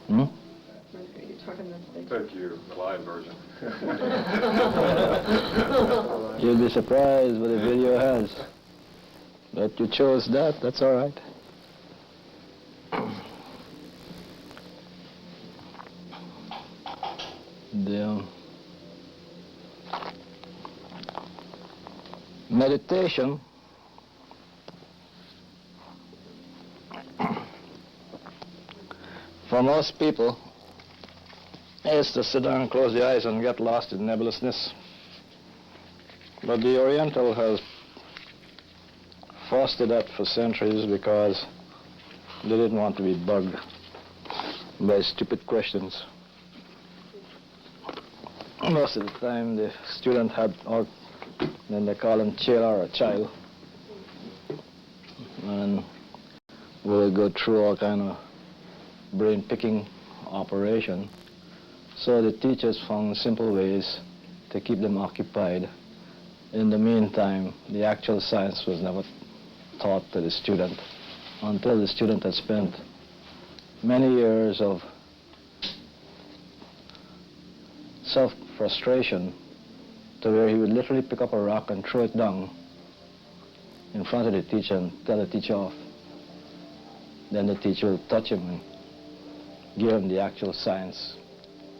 Hmm? Thank you, the live version. You'll be surprised what the video has. But you chose that, that's all right. The meditation for most people is to sit down, close the eyes, and get lost in nebulousness. But the Oriental has fostered that for centuries because they didn't want to be bugged by stupid questions. Most of the time the student had, or then they call him chela or a child, and we'll go through all kind of brain picking operation. So the teachers found simple ways to keep them occupied. In the meantime, the actual science was never taught to the student until the student had spent many years of self-frustration to where he would literally pick up a rock and throw it down in front of the teacher and tell the teacher off. Then the teacher will touch him and give him the actual science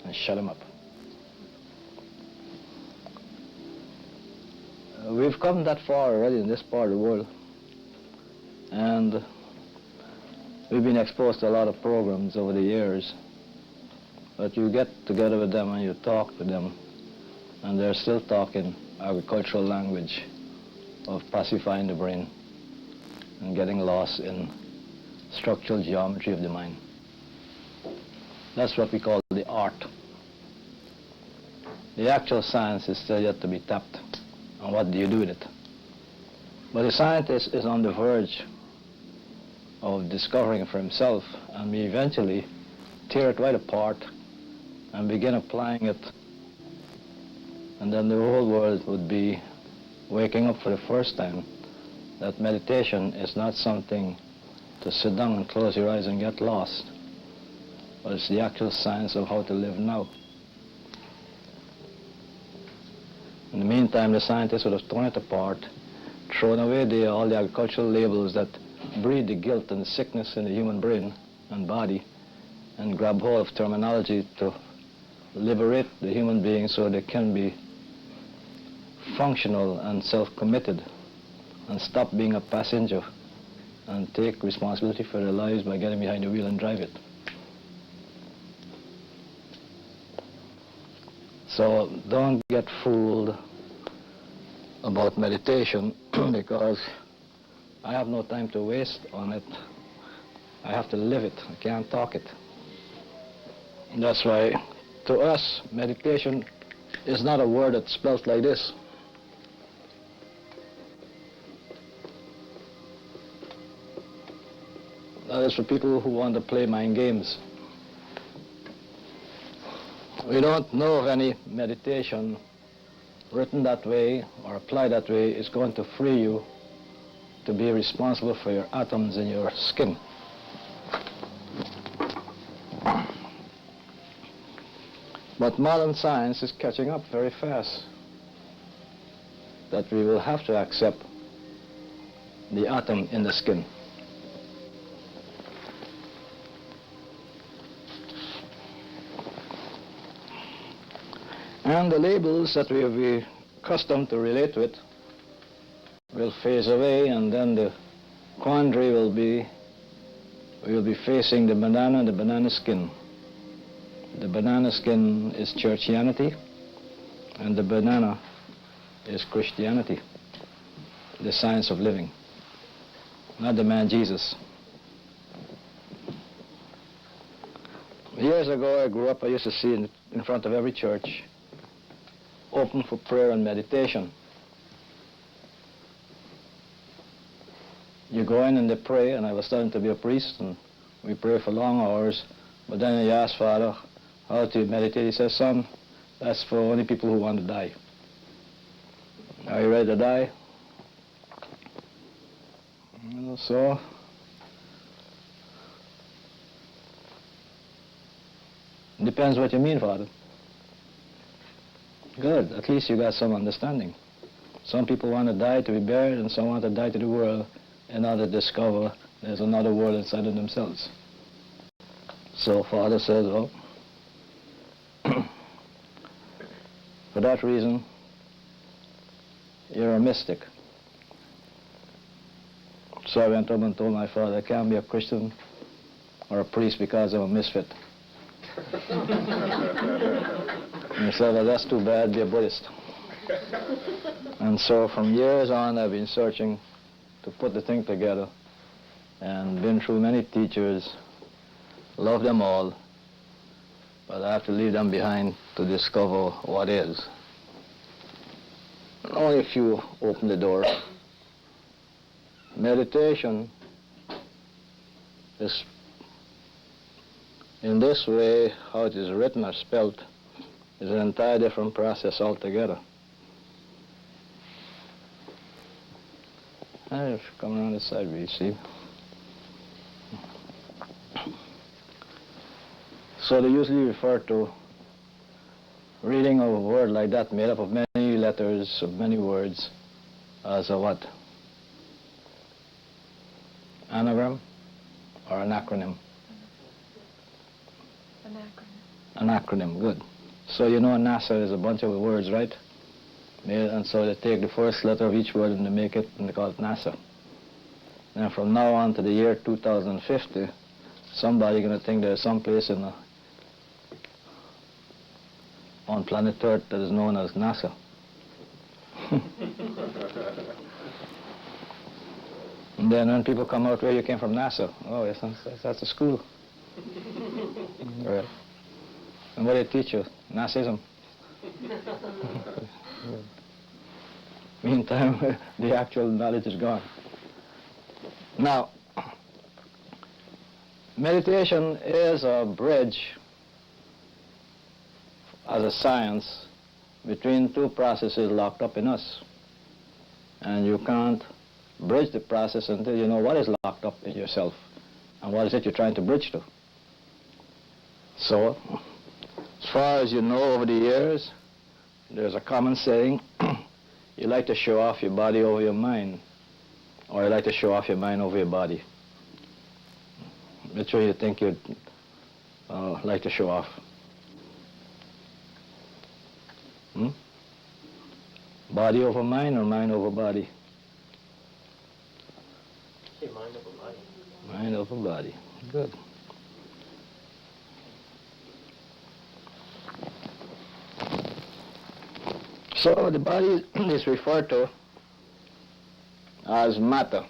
and shut him up. We've come that far already in this part of the world, and we've been exposed to a lot of programs over the years, but you get together with them and you talk with them, and they're still talking agricultural language of pacifying the brain and getting lost in structural geometry of the mind. That's what we call the art. The actual science is still yet to be tapped, and what do you do with it? But the scientist is on the verge of discovering it for himself, and we eventually tear it right apart and begin applying it, and then the whole world would be waking up for the first time that meditation is not something to sit down and close your eyes and get lost, but it's the actual science of how to live now. In the meantime, the scientists would have torn it apart, thrown away all the agricultural labels that breed the guilt and the sickness in the human brain and body, and grab hold of terminology to liberate the human being so they can be functional and self-committed and stop being a passenger and take responsibility for their lives by getting behind the wheel and drive it. So don't get fooled about meditation because I have no time to waste on it. I have to live it. I can't talk it. And that's why to us meditation is not a word that spells like this. That is for people who want to play mind games. We don't know of any meditation written that way or applied that way is going to free you to be responsible for your atoms in your skin. But modern science is catching up very fast, that we will have to accept the atom in the skin. And the labels that we have been accustomed to relate with will phase away, and then the quandary will be, we will be facing the banana and the banana skin. The banana skin is churchianity, and the banana is Christianity, the science of living, not the man Jesus. Years ago I grew up, I used to see in front of every church open for prayer and meditation. You go in and they pray, and I was starting to be a priest, and we pray for long hours, but then you ask Father how to meditate. He says, son, that's for only people who want to die. Are you ready to die? So Depends what you mean, Father. Good, at least you got some understanding. Some people want to die to be buried, and some want to die to the world in order to discover there's another world inside of themselves. So Father says, well, for that reason, you're a mystic. So I went up and told my father, I can't be a Christian or a priest because I'm a misfit. And he said, well, that's too bad, be a Buddhist. And so from years on, I've been searching to put the thing together and been through many teachers, love them all, but I have to leave them behind to discover what is. Only a few open the door. Meditation is, in this way, how it is written or spelt, is an entire different process altogether. I've come around the side, you see. So they usually refer to reading of a word like that, made up of many letters, of many words, as a what? Anagram or an acronym? An acronym. An acronym, good. So you know NASA is a bunch of words, right? And so they take the first letter of each word and they make it, and they call it NASA. And from now on to the year 2050, somebody's going to think there's some place on planet Earth that is known as NASA. And then when people come out, where you came from, NASA? Oh, yes, that's a school. Right. And what do they teach you? Nazism. Meantime, the actual knowledge is gone. Now, meditation is a bridge as a science between two processes locked up in us. And you can't bridge the process until you know what is locked up in yourself and what is it you're trying to bridge to. So, as far as you know over the years, there's a common saying, you like to show off your body over your mind, or you like to show off your mind over your body. Which way you think you'd like to show off? Body over mind or mind over body? Say mind over body. Mind over body. Good. So the body is referred to as matter.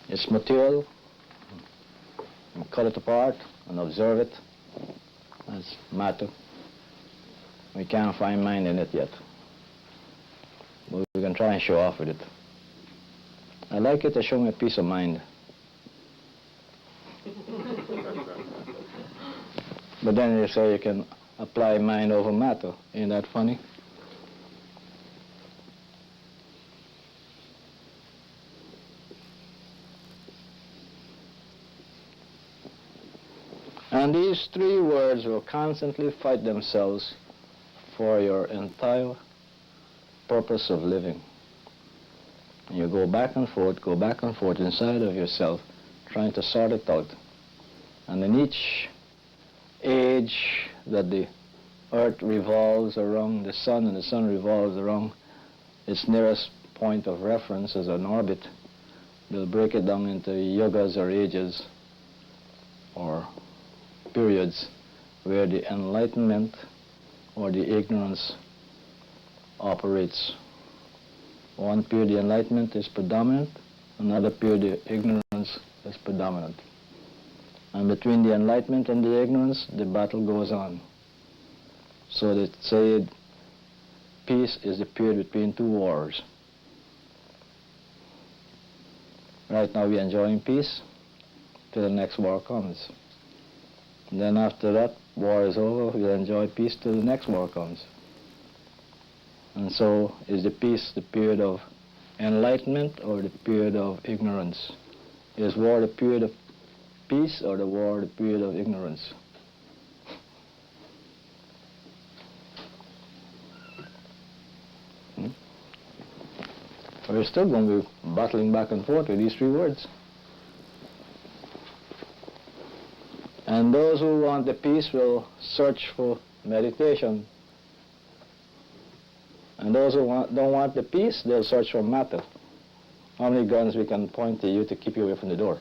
It's material. You cut it apart and observe it as matter. We can't find mind in it yet. But we can try and show off with it. I like it to show me a peace of mind. But then you say you can apply mind over matter. Ain't that funny? And these three words will constantly fight themselves for your entire purpose of living. And you go back and forth inside of yourself, trying to sort it out. And in each age that the earth revolves around the sun and the sun revolves around its nearest point of reference as an orbit, they'll break it down into yugas or ages or periods where the enlightenment or the ignorance operates. One period the enlightenment is predominant, another period the ignorance is predominant. And between the enlightenment and the ignorance, the battle goes on. So they say peace is the period between two wars. Right now we're enjoying peace till the next war comes. And then after that war is over, we'll enjoy peace till the next war comes. And so, is the peace the period of enlightenment or the period of ignorance? Is war the period of peace or the war the period of ignorance? We're still going to be battling back and forth with these three words. And those who want the peace will search for meditation. And those who don't want the peace, they'll search for matter. How many guns we can point to you to keep you away from the door?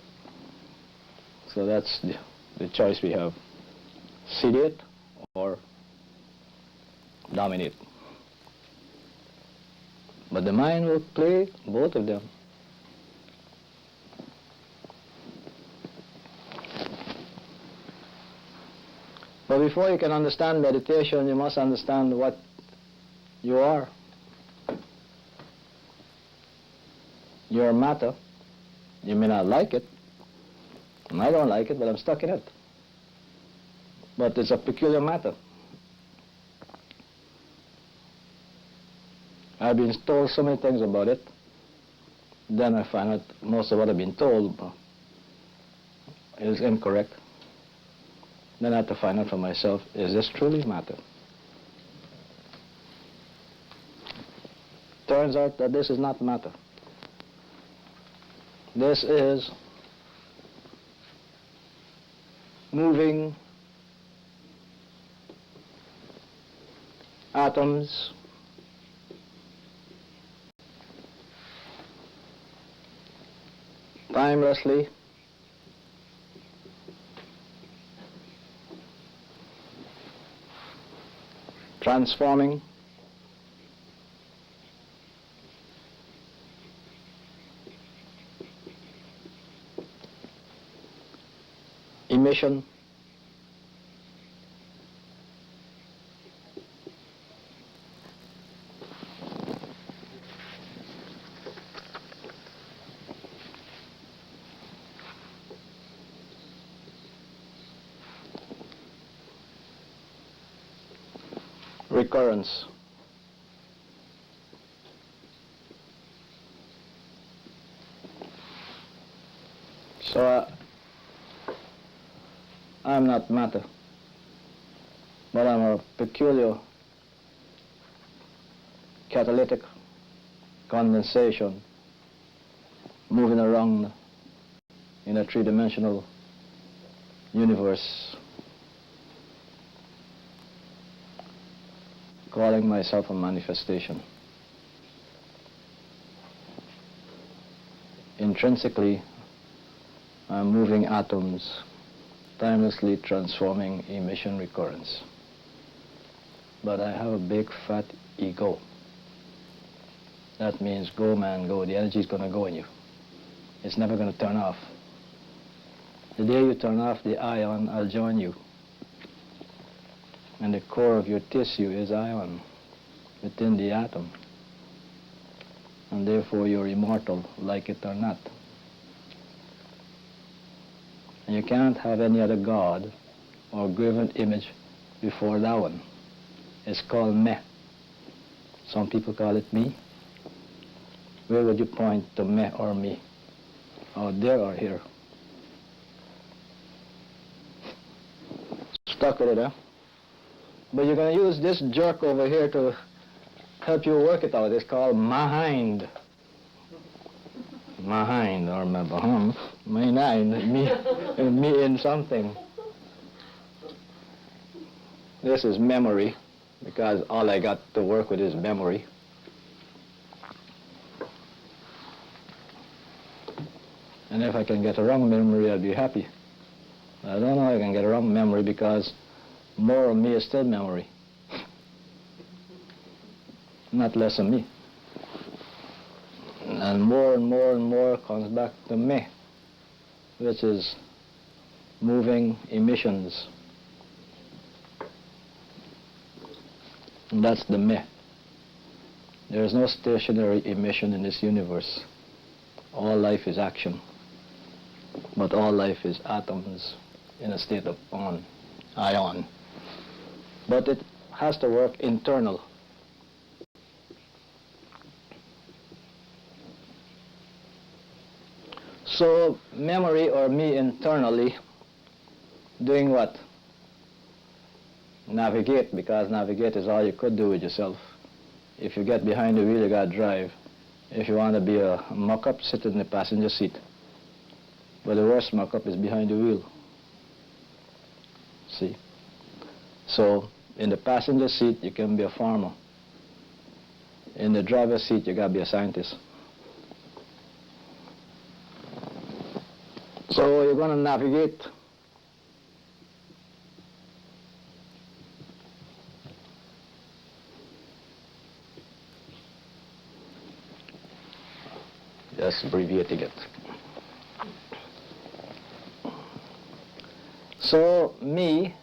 So that's the choice we have. Sedate or dominate. But the mind will play both of them. But before you can understand meditation, you must understand what you are. You're matter. You may not like it. And I don't like it, but I'm stuck in it. But it's a peculiar matter. I've been told so many things about it. Then I find out most of what I've been told is incorrect. Then I have to find out for myself, is this truly matter? Turns out that this is not matter. This is moving atoms timelessly transforming emission recurrence. So I'm not matter, but I'm a peculiar catalytic condensation moving around in a three-dimensional universe, calling myself a manifestation. Intrinsically, I'm moving atoms, timelessly transforming emission recurrence. But I have a big fat ego. That means go man go, the energy is going to go in you. It's never going to turn off. The day you turn off the ion, I'll join you. And the core of your tissue is ion within the atom. And therefore you're immortal, like it or not. And you can't have any other God or graven image before that one. It's called me. Some people call it me. Where would you point to me or me? Out there or here? Stuck with it, huh? But you're going to use this jerk over here to help you work it out. It's called mind. Mind, or my nine, me in something. This is memory, because all I got to work with is memory. And if I can get a wrong memory, I'll be happy. I don't know if I can get a wrong memory because more of me is still memory. Not less of me. And more and more and more comes back to me, which is moving emissions. And that's the me. There is no stationary emission in this universe. All life is action. But all life is atoms in a state of ion. But it has to work internal. So memory, or me internally, doing what? Navigate, because navigate is all you could do with yourself. If you get behind the wheel, you got to drive. If you want to be a muck-up, sit in the passenger seat. But the worst muck-up is behind the wheel. See? So in the passenger seat, you can be a farmer. In the driver's seat, you got to be a scientist. So you're going to navigate. Just abbreviating it. So me,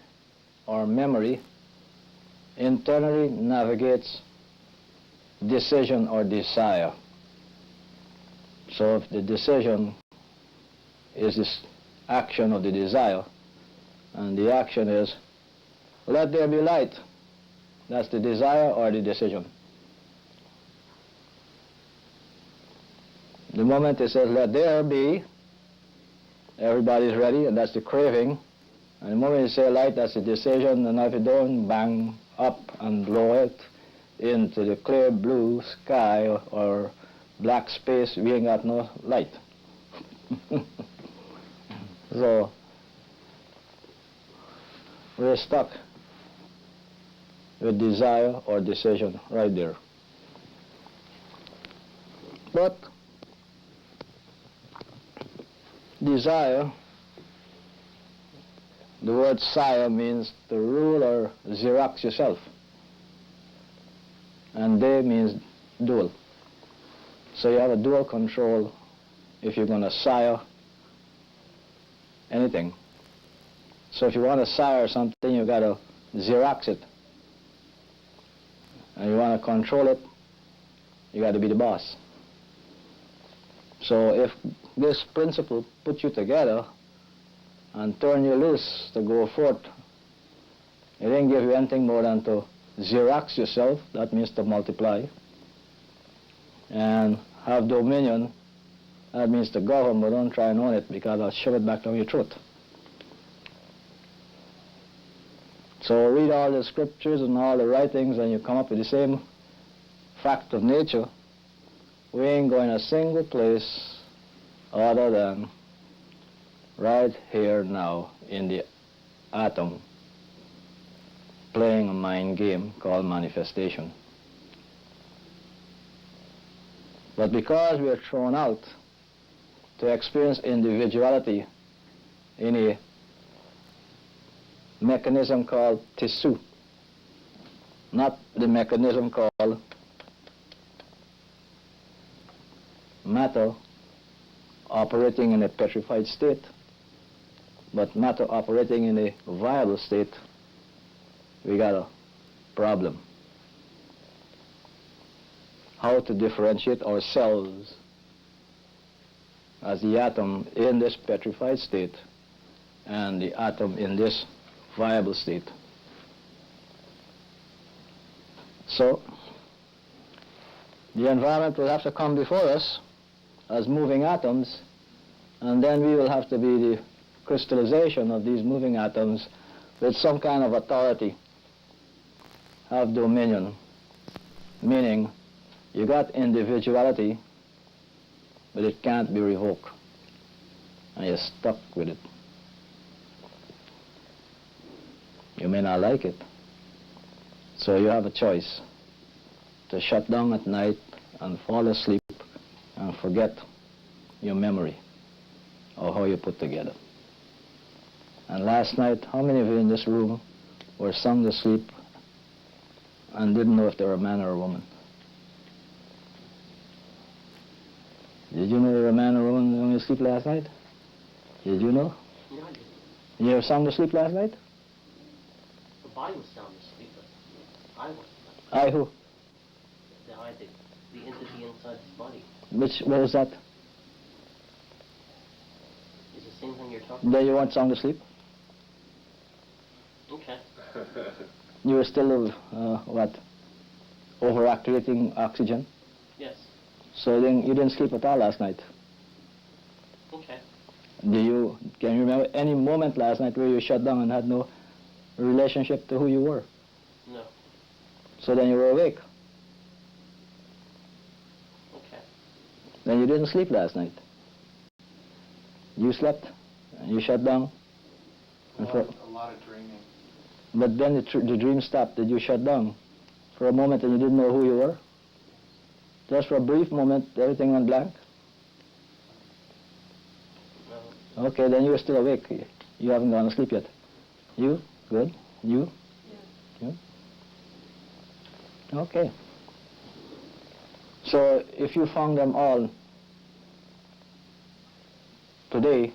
or memory, internally navigates decision or desire. So if the decision is this action of the desire, and the action is, let there be light, that's the desire or the decision. The moment it says, let there be, everybody's ready, and that's the craving. And the moment you say light, that's the decision, and if you don't, bang up and blow it into the clear blue sky or black space, we ain't got no light. So we're stuck with desire or decision right there. But desire, the word sire means to rule or xerox yourself. And de means dual. So you have a dual control if you're going to sire anything. So if you want to sire something, you've got to xerox it. And you want to control it, you got to be the boss. So if this principle puts you together and turn you loose to go forth, it didn't give you anything more than to xerox yourself, that means to multiply, and have dominion, that means to govern, but don't try and own it, because I'll shove it back down your throat. So read all the scriptures and all the writings and you come up with the same fact of nature. We ain't going a single place other than right here now in the atom, playing a mind game called manifestation. But because we are thrown out to experience individuality in a mechanism called tissue, not the mechanism called matter operating in a petrified state, but matter operating in a viable state, we got a problem. How to differentiate ourselves as the atom in this petrified state and the atom in this viable state. So the environment will have to come before us as moving atoms, and then we will have to be the crystallization of these moving atoms with some kind of authority, have dominion, meaning you got individuality, but it can't be revoked, and you're stuck with it. You may not like it, so you have a choice to shut down at night and fall asleep and forget your memory or how you put together. And last night, how many of you in this room were sung to sleep and didn't know if they were a man or a woman? Did you know you were a man or a woman when you sleep last night? Did you know? No, I didn't. You ever sung to sleep last night? The body was sound asleep, but I wasn't. I who? The entity inside this body. What was that? Is the same thing you're talking Then you weren't sound asleep? about? Okay. You were still, what? Overactivating oxygen? Yes. So then you didn't sleep at all last night? Okay. Can you remember any moment last night where you shut down and had no relationship to who you were? No. So then you were awake. Okay. Then you didn't sleep last night. You slept, and you shut down. A lot of dreaming. But then the dream stopped. Did you shut down for a moment and you didn't know who you were? Just for a brief moment, everything went blank? No. Okay, then you're still awake. You haven't gone to sleep yet. You? Good. You? Yeah. You? Okay. So if you found them all today,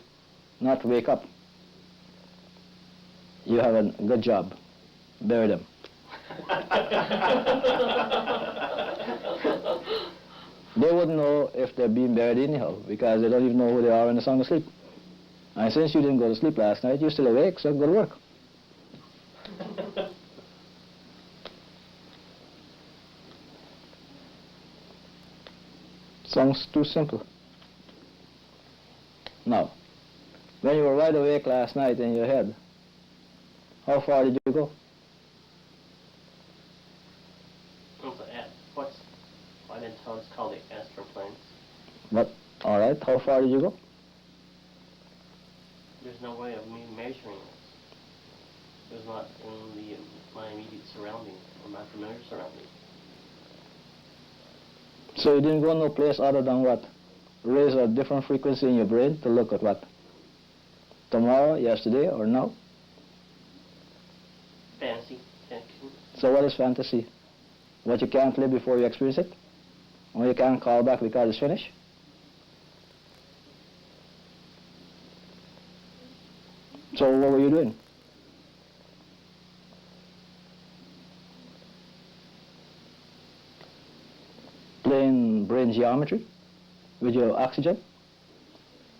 not wake up, you have a good job. Bury them. They wouldn't know if they're being buried anyhow, because they don't even know who they are when they're sound asleep. And since you didn't go to sleep last night, you're still awake, so go to work. Sounds too simple. Now, when you were wide awake last night in your head, how far did you go? By then it's called the astral planes. But, all right, how far did you go? There's no way of me measuring this. It was not in my immediate surrounding or my familiar surrounding. So you didn't go no place other than what? Raise a different frequency in your brain to look at what? Tomorrow, yesterday, or now? Fantasy, fiction. So what is fantasy? What you can't live before you experience it? Or you can't call back because it's finished? So what were you doing? Playing brain geometry with your oxygen?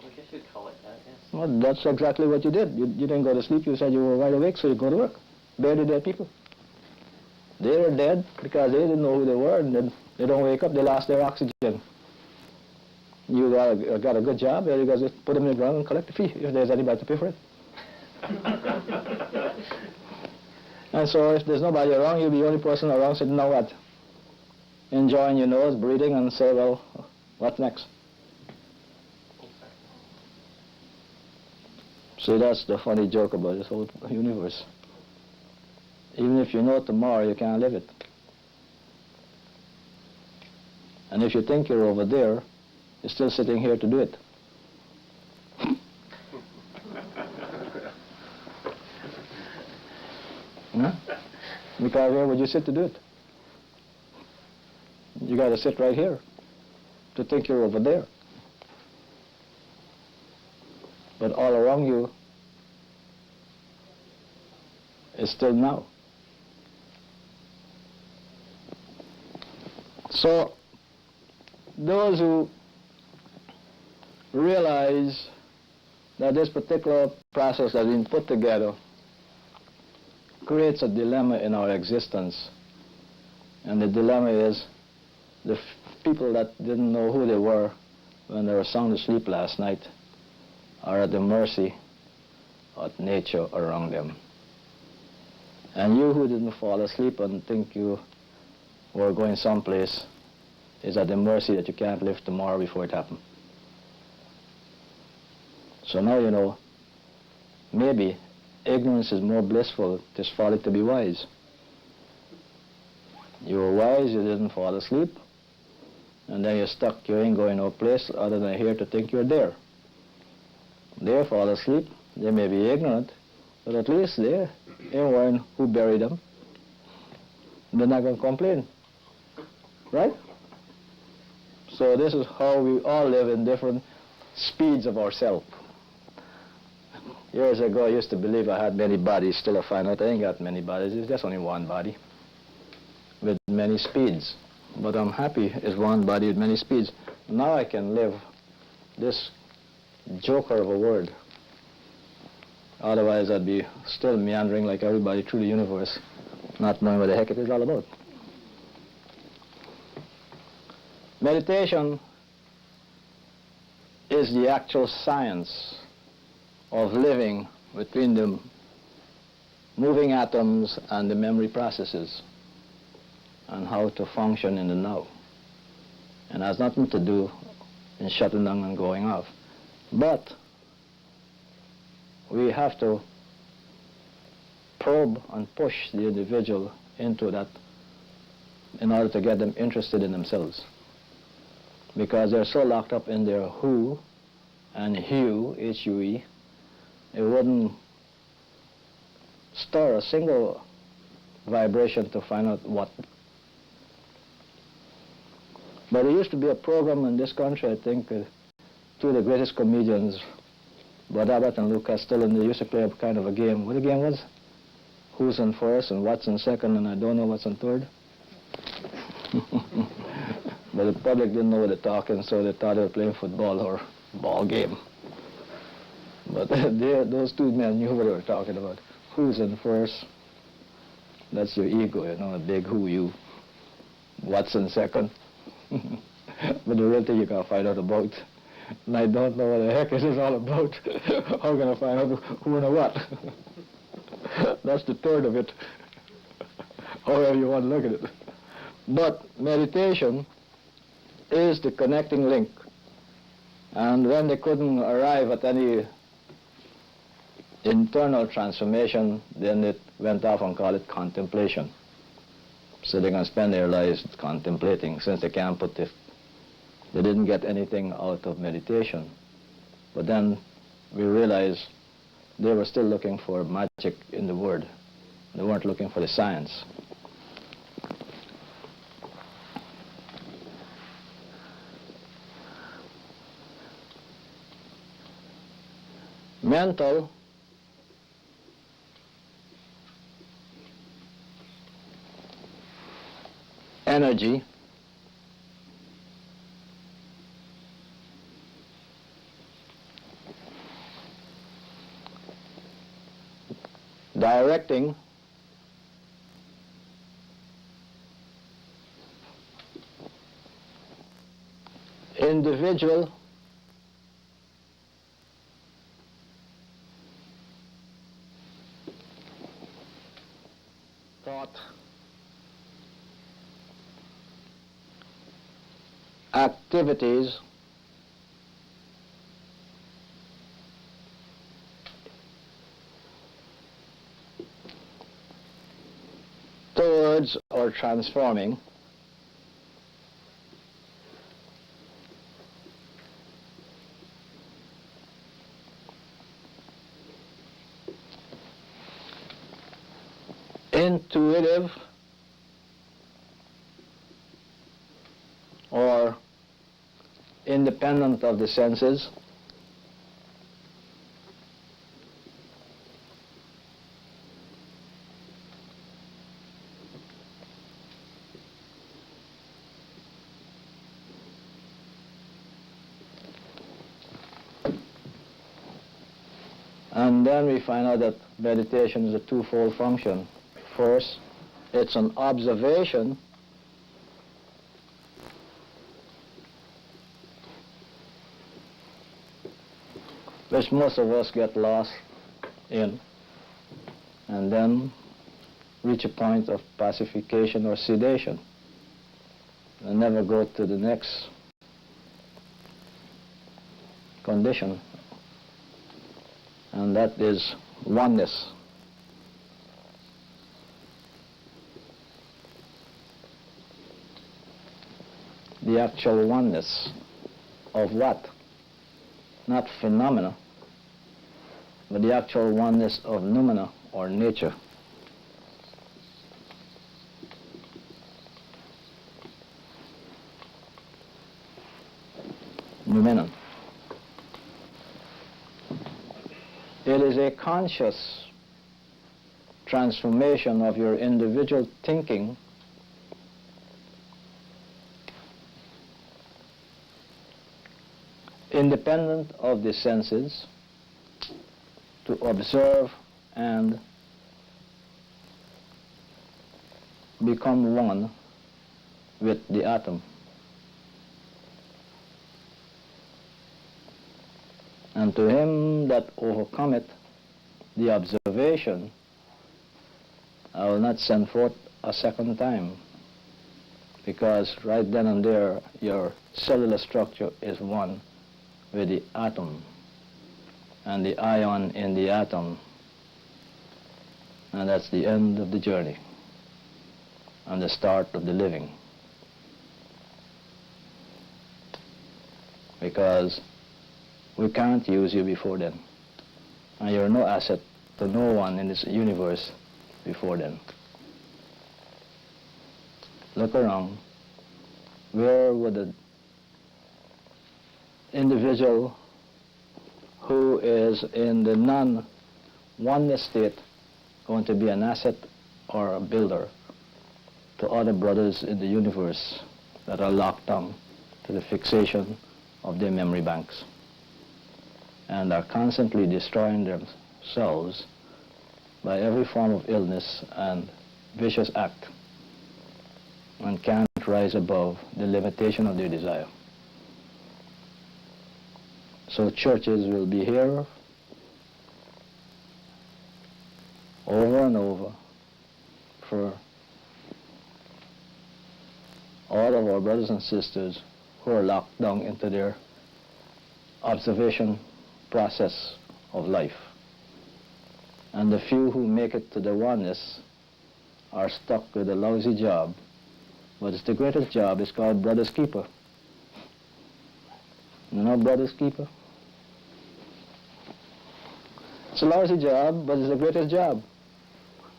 I guess you'd call it that, yes. Well, that's exactly what you did. You didn't go to sleep. You said you were wide awake, so you go to work. Bury the dead people. They were dead because they didn't know who they were, and then they don't wake up. They lost their oxygen. You got a good job. There you go. Just put them in the ground and collect the fee if there's anybody to pay for it. And so if there's nobody around, you'll be the only person around sitting now what? Enjoying your nose, breathing, and say, well, what next? See, that's the funny joke about this whole universe. Even if you know tomorrow, you can't live it. And if you think you're over there, you're still sitting here to do it. Huh? Because where would you sit to do it? You got to sit right here to think you're over there. But all around you is still now. So those who realize that this particular process that's been put together creates a dilemma in our existence. And the dilemma is the people that didn't know who they were when they were sound asleep last night are at the mercy of nature around them. And you who didn't fall asleep and think you were going someplace is at the mercy that you can't live tomorrow before it happens. So now you know, maybe ignorance is more blissful, tis folly to be wise. You were wise, you didn't fall asleep, and then you're stuck, you ain't going no place other than here to think you're there. They fall asleep, they may be ignorant, but at least they're aware who buried them. They're not going to complain, right? So this is how we all live in different speeds of ourselves. Years ago, I used to believe I had many bodies. Still, I find out I ain't got many bodies. It's just only one body with many speeds. But I'm happy it's one body with many speeds. Now I can live this joker of a word. Otherwise, I'd be still meandering like everybody through the universe, not knowing what the heck it is all about. Meditation is the actual science of living between the moving atoms and the memory processes and how to function in the now. And has nothing to do in shutting down and going off. But we have to probe and push the individual into that in order to get them interested in themselves. Because they're so locked up in their who and hue, H-U-E, it wouldn't stir a single vibration to find out what. But there used to be a program in this country, I think, two of the greatest comedians, Bud Abbott and Lou Costello, and they used to play a kind of a game. What the game was? Who's in first and what's in second, and I don't know what's in third. But the public didn't know what they're talking, so they thought they were playing football or ball game. But those two men knew what they were talking about. Who's in first? That's your ego, you know, a big who you. What's in second? But the real thing you gotta find out about. And I don't know what the heck this is all about. How can I find out who and what? That's the third of it. However you want to look at it. But meditation is the connecting link. And when they couldn't arrive at any internal transformation, then it went off and called it contemplation. So they can spend their lives contemplating, since they can't put it. They didn't get anything out of meditation. But then we realized they were still looking for magic in the word. They weren't looking for the science. Mental energy directing individual thought activities towards or transforming intuitive or independent of the senses and then we find out that meditation is a twofold function. First, it's an observation which most of us get lost in, and then reach a point of pacification or sedation, and never go to the next condition, and that is oneness. The actual oneness of what? Not phenomena, but the actual oneness of noumena or nature. Noumenon. It is a conscious transformation of your individual thinking independent of the senses to observe and become one with the atom. And to him that overcometh the observation, I will not send forth a second time, because right then and there your cellular structure is one with the atom and the ion in the atom, and that's the end of the journey and the start of the living. Because we can't use you before then, and you're no asset to no one in this universe before then. Look around. Where would the individual who is in the non-oneness state going to be an asset or a builder to other brothers in the universe that are locked down to the fixation of their memory banks and are constantly destroying themselves by every form of illness and vicious act, and can't rise above the limitation of their desire. So churches will be here over and over for all of our brothers and sisters who are locked down into their observation process of life. And the few who make it to the oneness are stuck with a lousy job, but it's the greatest job. It's called Brother's Keeper. You know Brother's Keeper? It's a lousy job, but it's the greatest job.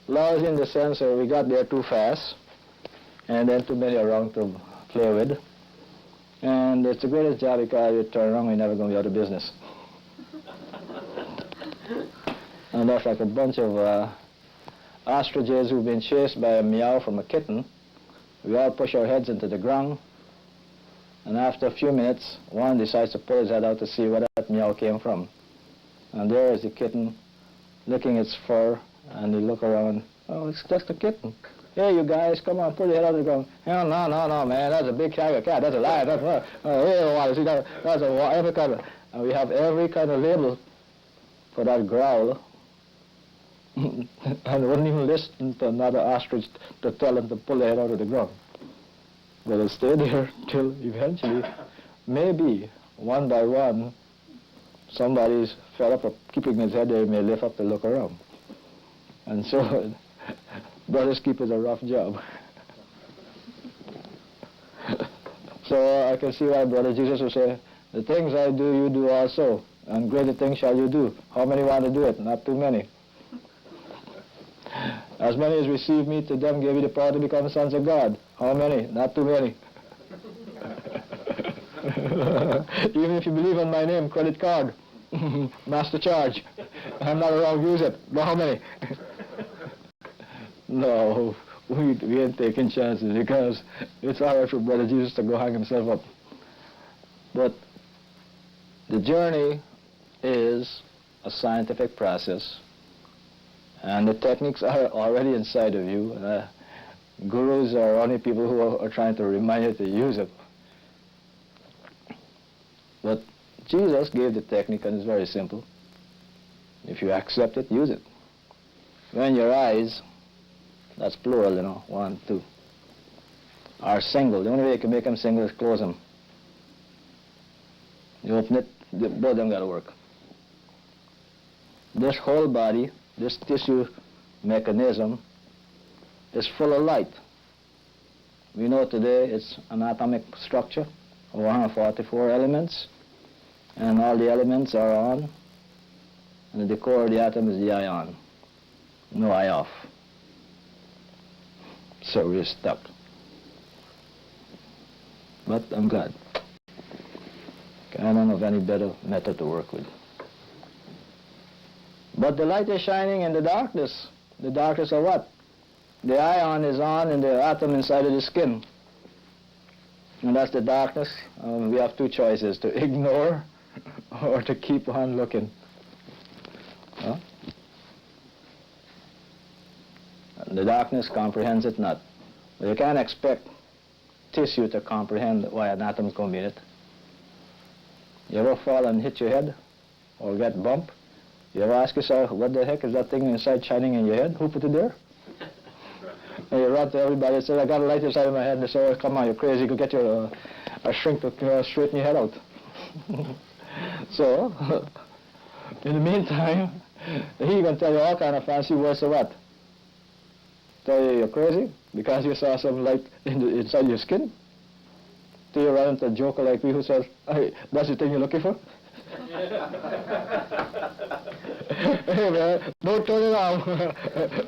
Lousy in the sense that we got there too fast, and then too many around to play with. And it's the greatest job because you turn around, you're never going to be out of business. And that's like a bunch of ostriches who've been chased by a meow from a kitten. We all push our heads into the ground, and after a few minutes, one decides to pull his head out to see where that meow came from. And there is the kitten licking its fur, and you look around, oh, it's just a kitten. Hey, you guys, come on, pull your head out of the ground. Oh, no, man, that's a big tiger cat, that's a lion, that's see, that's every kind of, and we have every kind of label for that growl. And wouldn't even listen to another ostrich to tell him to pull their head out of the ground. But it'll stay there till eventually, maybe, one by one, somebody's fed up of keeping his head there, he may lift up to look around. And so, Brother's Keeper is a rough job. So I can see why Brother Jesus would say, the things I do, you do also, and greater things shall you do. How many want to do it? Not too many. As many as receive me, to them gave you the power to become sons of God. How many? Not too many. Even if you believe in my name, credit card, master charge. I'm not around, use it. But how many? No, we ain't taking chances because it's all right for Brother Jesus to go hang himself up. But the journey is a scientific process, and the techniques are already inside of you. Gurus are only people who are trying to remind you to use it. But Jesus gave the technique, and it's very simple. If you accept it, use it. When your eyes, that's plural, you know, 1, 2, are single, the only way you can make them single is close them. You open it, both of them got to work. This whole body, this tissue mechanism, is full of light. We know today it's an atomic structure of 144 elements, and all the elements are on, and at the core of the atom is the ion. No I off. So we're stuck. But I'm glad. I don't know of any better method to work with. But the light is shining in the darkness. The darkness of what? The ion is on in the atom inside of the skin. And that's the darkness. We have two choices, to ignore or to keep on looking. Huh? The darkness comprehends it not. But you can't expect tissue to comprehend why an atom's going to be in it. You ever fall and hit your head? or get bumped, you ever ask yourself, what the heck is that thing inside shining in your head? Who put it there? And you run to everybody and say, I got a light inside of my head. And they say, oh, come on, you're crazy. Go get your a shrink to straighten your head out. So, in the meantime, he can tell you all kind of fancy words or what? Tell you you're crazy because you saw some light inside your skin? Do you run into a joker like me who says, hey, that's the thing you're looking for? Hey man, don't turn it off.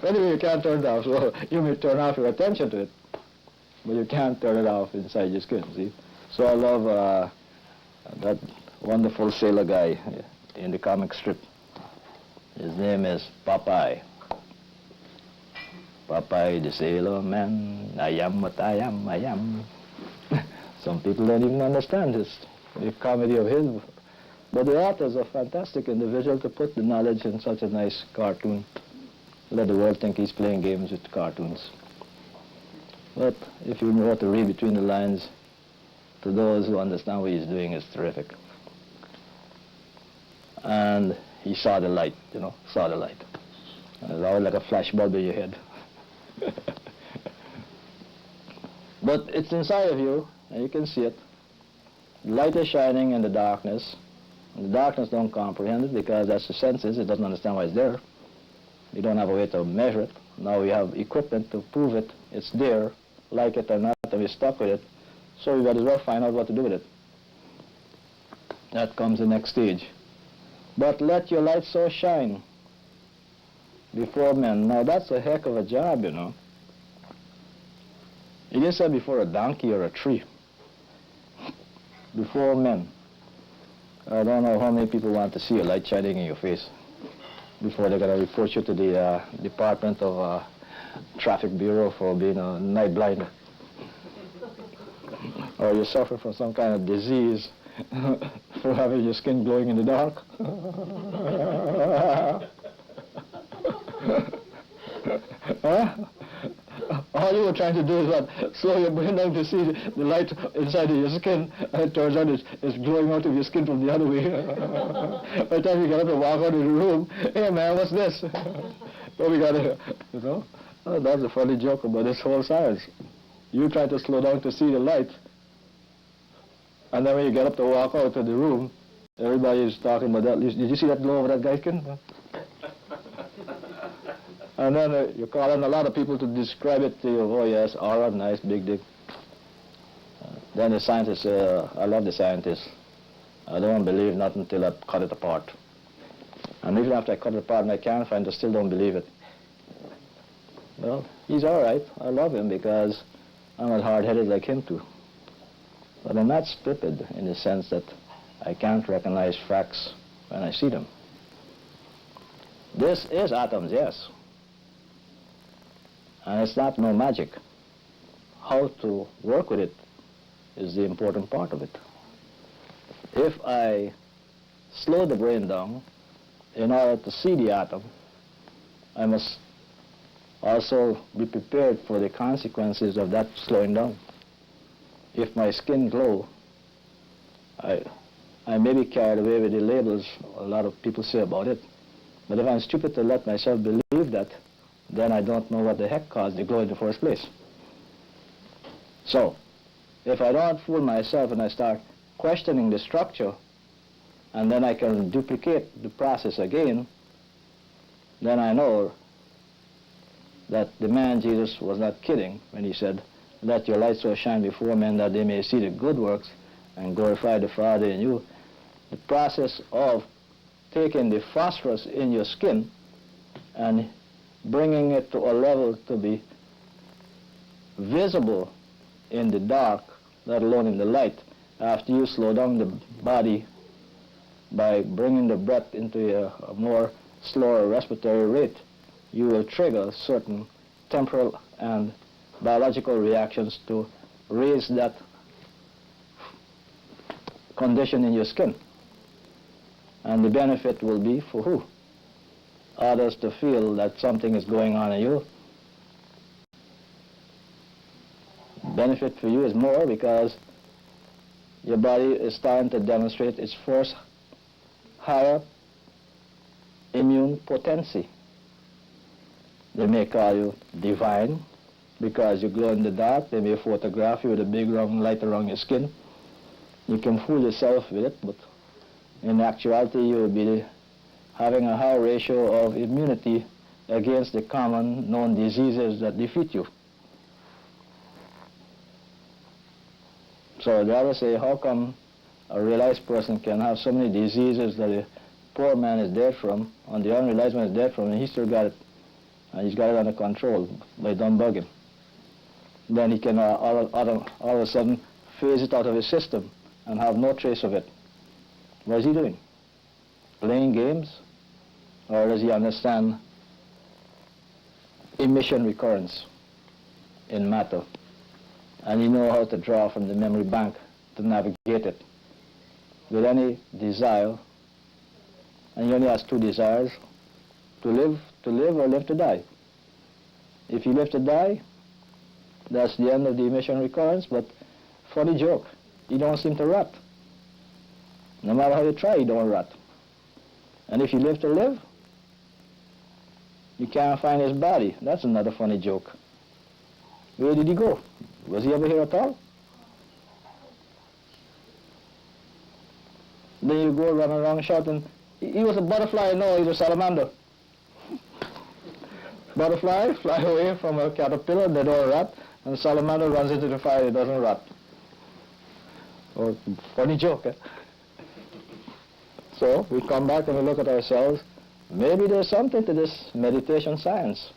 Anyway, you can't turn it off, so you may turn off your attention to it, but you can't turn it off inside your skin, see? So I love that wonderful sailor guy in the comic strip. His name is Popeye. Popeye the Sailor Man, I am what I am, I am. Some people don't even understand the comedy of his. But the author's a fantastic individual to put the knowledge in such a nice cartoon. Let the world think he's playing games with cartoons. But if you know how to read between the lines, to those who understand what he's doing, it's terrific. And he saw the light, saw the light. And it's always like a flash bulb in your head. But it's inside of you, and you can see it. The light is shining in the darkness. And the darkness don't comprehend it because that's the senses. It doesn't understand why it's there. You don't have a way to measure it. Now we have equipment to prove it. It's there, like it or not, and we're stuck with it. So we might as well find out what to do with it. That comes the next stage. But let your light so shine before men. Now that's a heck of a job, You just said before a donkey or a tree. Before men. I don't know how many people want to see a light shining in your face before they're going to report you to the Department of Traffic Bureau for being a night blind. Or you suffer from some kind of disease for having your skin glowing in the dark. Huh? All you were trying to do is what? Slow your brain down to see the light inside of your skin, and it turns out it's glowing out of your skin from the other way. By the time you get up and walk out of the room, hey man, what's this? So we got to, Oh, that's a funny joke about this whole science. You try to slow down to see the light, and then when you get up to walk out of the room, everybody is talking about that. Did you see that glow over that guy's skin? And then you call on a lot of people to describe it to you. Oh yes, aura, nice, big dick. Then the scientists say, I love the scientists. I don't believe nothing until I cut it apart. And even after I cut it apart and I can't find it, I still don't believe it. Well, he's all right. I love him because I'm not hard-headed like him too. But I'm not stupid in the sense that I can't recognize facts when I see them. This is atoms, yes. And it's not no magic. How to work with it is the important part of it. If I slow the brain down in order to see the atom, I must also be prepared for the consequences of that slowing down. If my skin glow, I may be carried away with the labels a lot of people say about it. But if I'm stupid to let myself believe that, then I don't know what the heck caused the glow in the first place. So, if I don't fool myself and I start questioning the structure, and then I can duplicate the process again, then I know that the man Jesus was not kidding when he said, let your light so shine before men that they may see the good works and glorify the Father in you. The process of taking the phosphorus in your skin and bringing it to a level to be visible in the dark, let alone in the light, after you slow down the body by bringing the breath into a more slower respiratory rate, you will trigger certain temporal and biological reactions to raise that condition in your skin. And the benefit will be for who? Others to feel that something is going on in you. Benefit for you is more because your body is starting to demonstrate its first higher immune potency. They may call you divine because you glow in the dark. They may photograph you with a big round light around your skin. You can fool yourself with it, but in actuality you will be having a high ratio of immunity against the common known diseases that defeat you. So they always say, how come a realized person can have so many diseases that a poor man is dead from, and the unrealized man is dead from, and he still got it, and he's got it under control, but don't bug him. Then he can all of a sudden phase it out of his system and have no trace of it. What is he doing? Playing games? Or does he understand emission recurrence in matter? And he know how to draw from the memory bank to navigate it with any desire. And he only has two desires: to live or live to die. If you live to die, that's the end of the emission recurrence, but funny joke, you don't seem to rot. No matter how you try, you don't rot. And if you live to live, you can't find his body. That's another funny joke. Where did he go? Was he ever here at all? Then you go run around shouting, he was a butterfly, no, he's a salamander. Butterfly fly away from a caterpillar, they don't rot, and salamander runs into the fire, it doesn't rot. Or funny joke, eh? So we come back and we look at ourselves. Maybe there's something to this meditation science.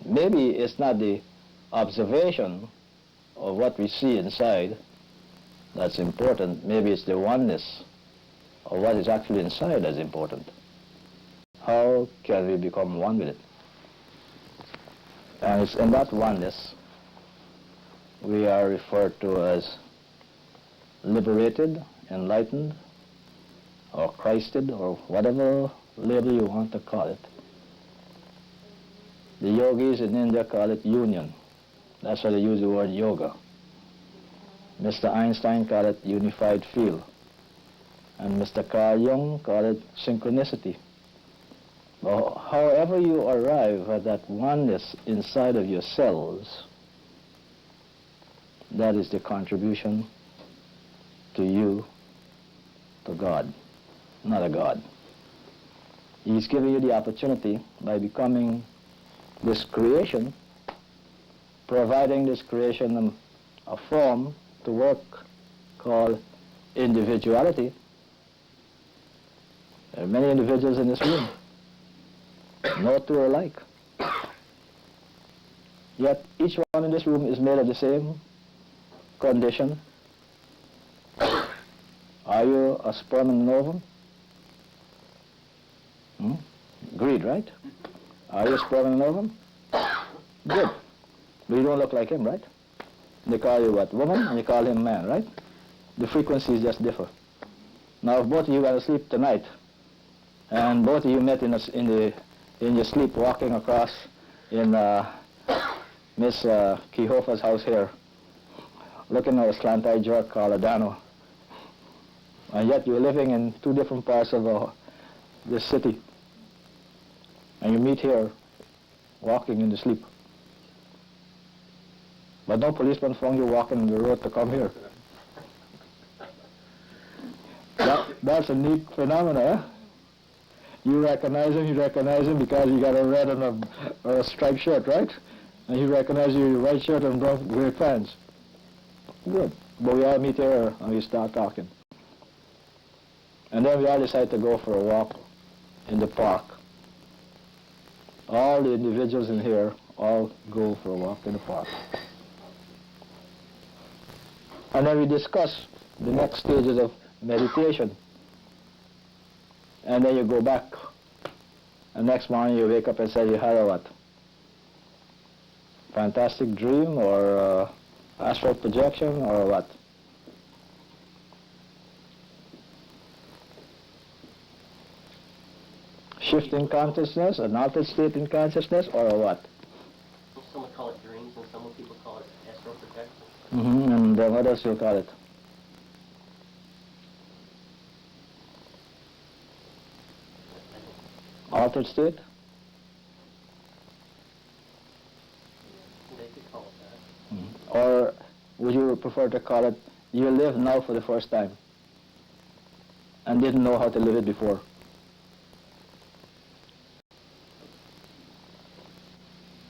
Maybe it's not the observation of what we see inside that's important. Maybe it's the oneness of what is actually inside that's important. How can we become one with it? And it's in that oneness we are referred to as liberated, enlightened, or Christed, or whatever label you want to call it. The yogis in India call it union. That's why they use the word yoga. Mr. Einstein called it unified field. And Mr. Carl Jung called it synchronicity. Well, however you arrive at that oneness inside of your cells, that is the contribution to you, to God, not a God. He's giving you the opportunity by becoming this creation, providing this creation a form to work called individuality. There are many individuals in this room. No two are alike. Yet each one in this room is made of the same condition. Are you a sperm and an ovum? Agreed, right? Are you a sperm and an ovum? Good. But you don't look like him, right? They call you what? Woman, and you call him man, right? The frequencies just differ. Now, if both of you were asleep tonight, and both of you met in your sleep walking across in Miss Kihofa's house here, looking at a slant-eyed jerk called Adano, and yet you're living in two different parts of this city, and you meet here walking in the sleep. But no policeman found you walking on the road to come here. That's a neat phenomena, eh? You recognize him because you got a red and a striped shirt, right? And he recognizes you in your white shirt and brown gray pants. Good. But we all meet here and we start talking. And then we all decide to go for a walk in the park. All the individuals in here all go for a walk in the park. And then we discuss the next stages of meditation. And then you go back. And next morning you wake up and say you had a what? Fantastic dream or astral projection or what? Shift in consciousness, an altered state in consciousness, or a what? Some would call it dreams, and some people call it astral projection. And then what else you call it? altered state? They could call it that. Or would you prefer to call it, you live now for the first time and didn't know how to live it before?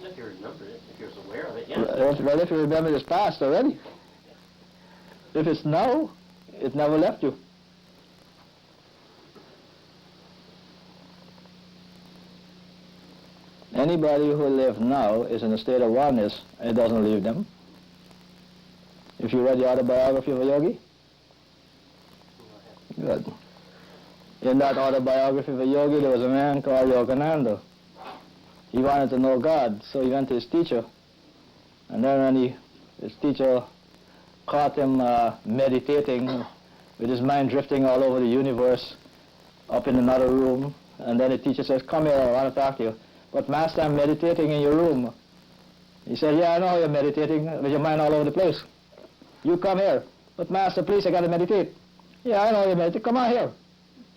If you remember it, if you're aware of it, yeah. Well, if you remember it's past already. If it's now, it never left you. Anybody who lives now is in a state of oneness, and it doesn't leave them. If you read the autobiography of a yogi, good. In that autobiography of a yogi, there was a man called Yogananda. He wanted to know God, so he went to his teacher. And then when his teacher caught him meditating, with his mind drifting all over the universe, up in another room, and then the teacher says, "Come here, I want to talk to you." "But Master, I'm meditating in your room." He said, "Yeah, I know you're meditating with your mind all over the place. You come here." "But Master, please, I got to meditate." "Yeah, I know you're meditating. Come on here."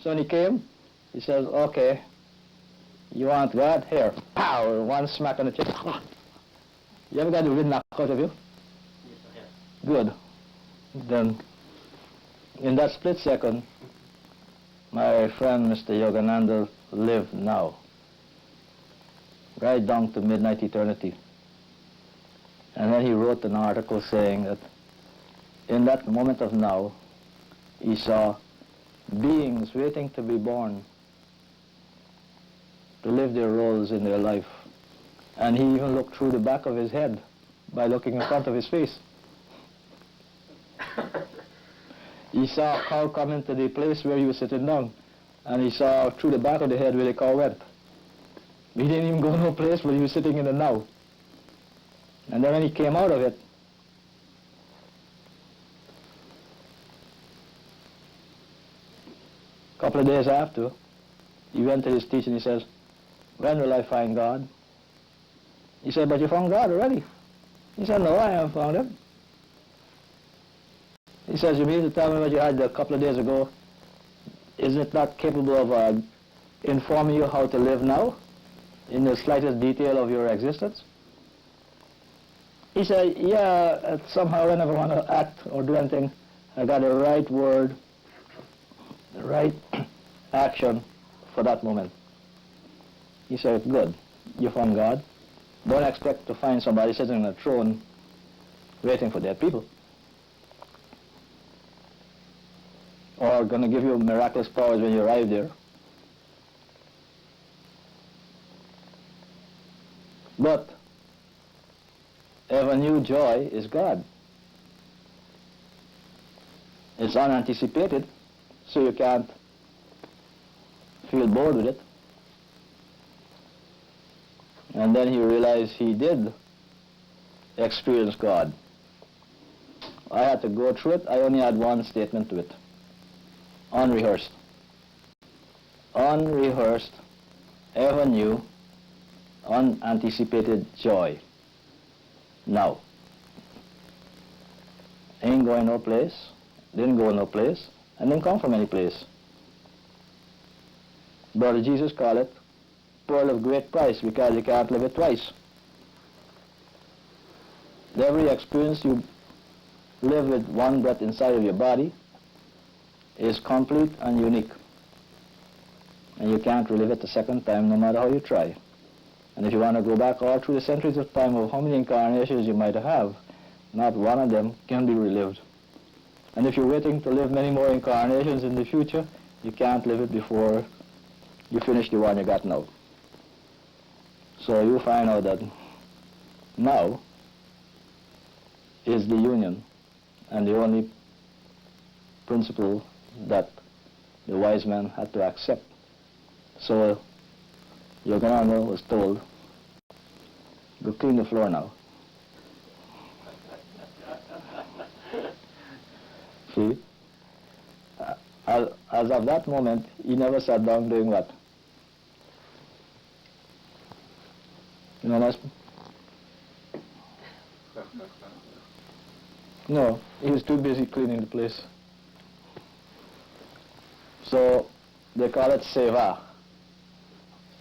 So when he came, he says, "Okay, you want God? Here." Pow! One smack on the chest. You ever got the wind knocked out of you? Yes, I have. Good. Then, in that split second, my friend Mr. Yogananda lived now, right down to midnight eternity. And then he wrote an article saying that in that moment of now, he saw beings waiting to be born, to live their roles in their life. And he even looked through the back of his head by looking in front of his face. He saw a cow come into the place where he was sitting down, and he saw through the back of the head where the cow went. He didn't even go no place where he was sitting in the now. And then when he came out of it, a couple of days after, he went to his teacher and he says, "When will I find God?" He said, "But you found God already." He said, "No, I haven't found him." He says, "You mean to tell me what you had a couple of days ago, is it not capable of informing you how to live now in the slightest detail of your existence?" He said, "Yeah, somehow whenever I want to act or do anything, I got the right word, the right action for that moment." He said, "Good, you found God. Don't expect to find somebody sitting on a throne waiting for dead people, or going to give you miraculous powers when you arrive there. But ever new joy is God. It's unanticipated, so you can't feel bored with it." And then he realized he did experience God. I had to go through it. I only had one statement to it. Unrehearsed. Unrehearsed, ever new, unanticipated joy. Now. Ain't going no place, didn't go no place, and didn't come from any place. Brother Jesus called it pearl of great price, because you can't live it twice. Every experience you live with one breath inside of your body is complete and unique. And you can't relive it the second time, no matter how you try. And if you want to go back all through the centuries of time of how many incarnations you might have, not one of them can be relived. And if you're waiting to live many more incarnations in the future, you can't live it before you finish the one you got now. So you find out that now is the union, and the only principle that the wise man had to accept. So Yogananda was told, "Go clean the floor now." See? As of that moment, he never sat down doing what? You know, no, he was too busy cleaning the place. So they call it seva.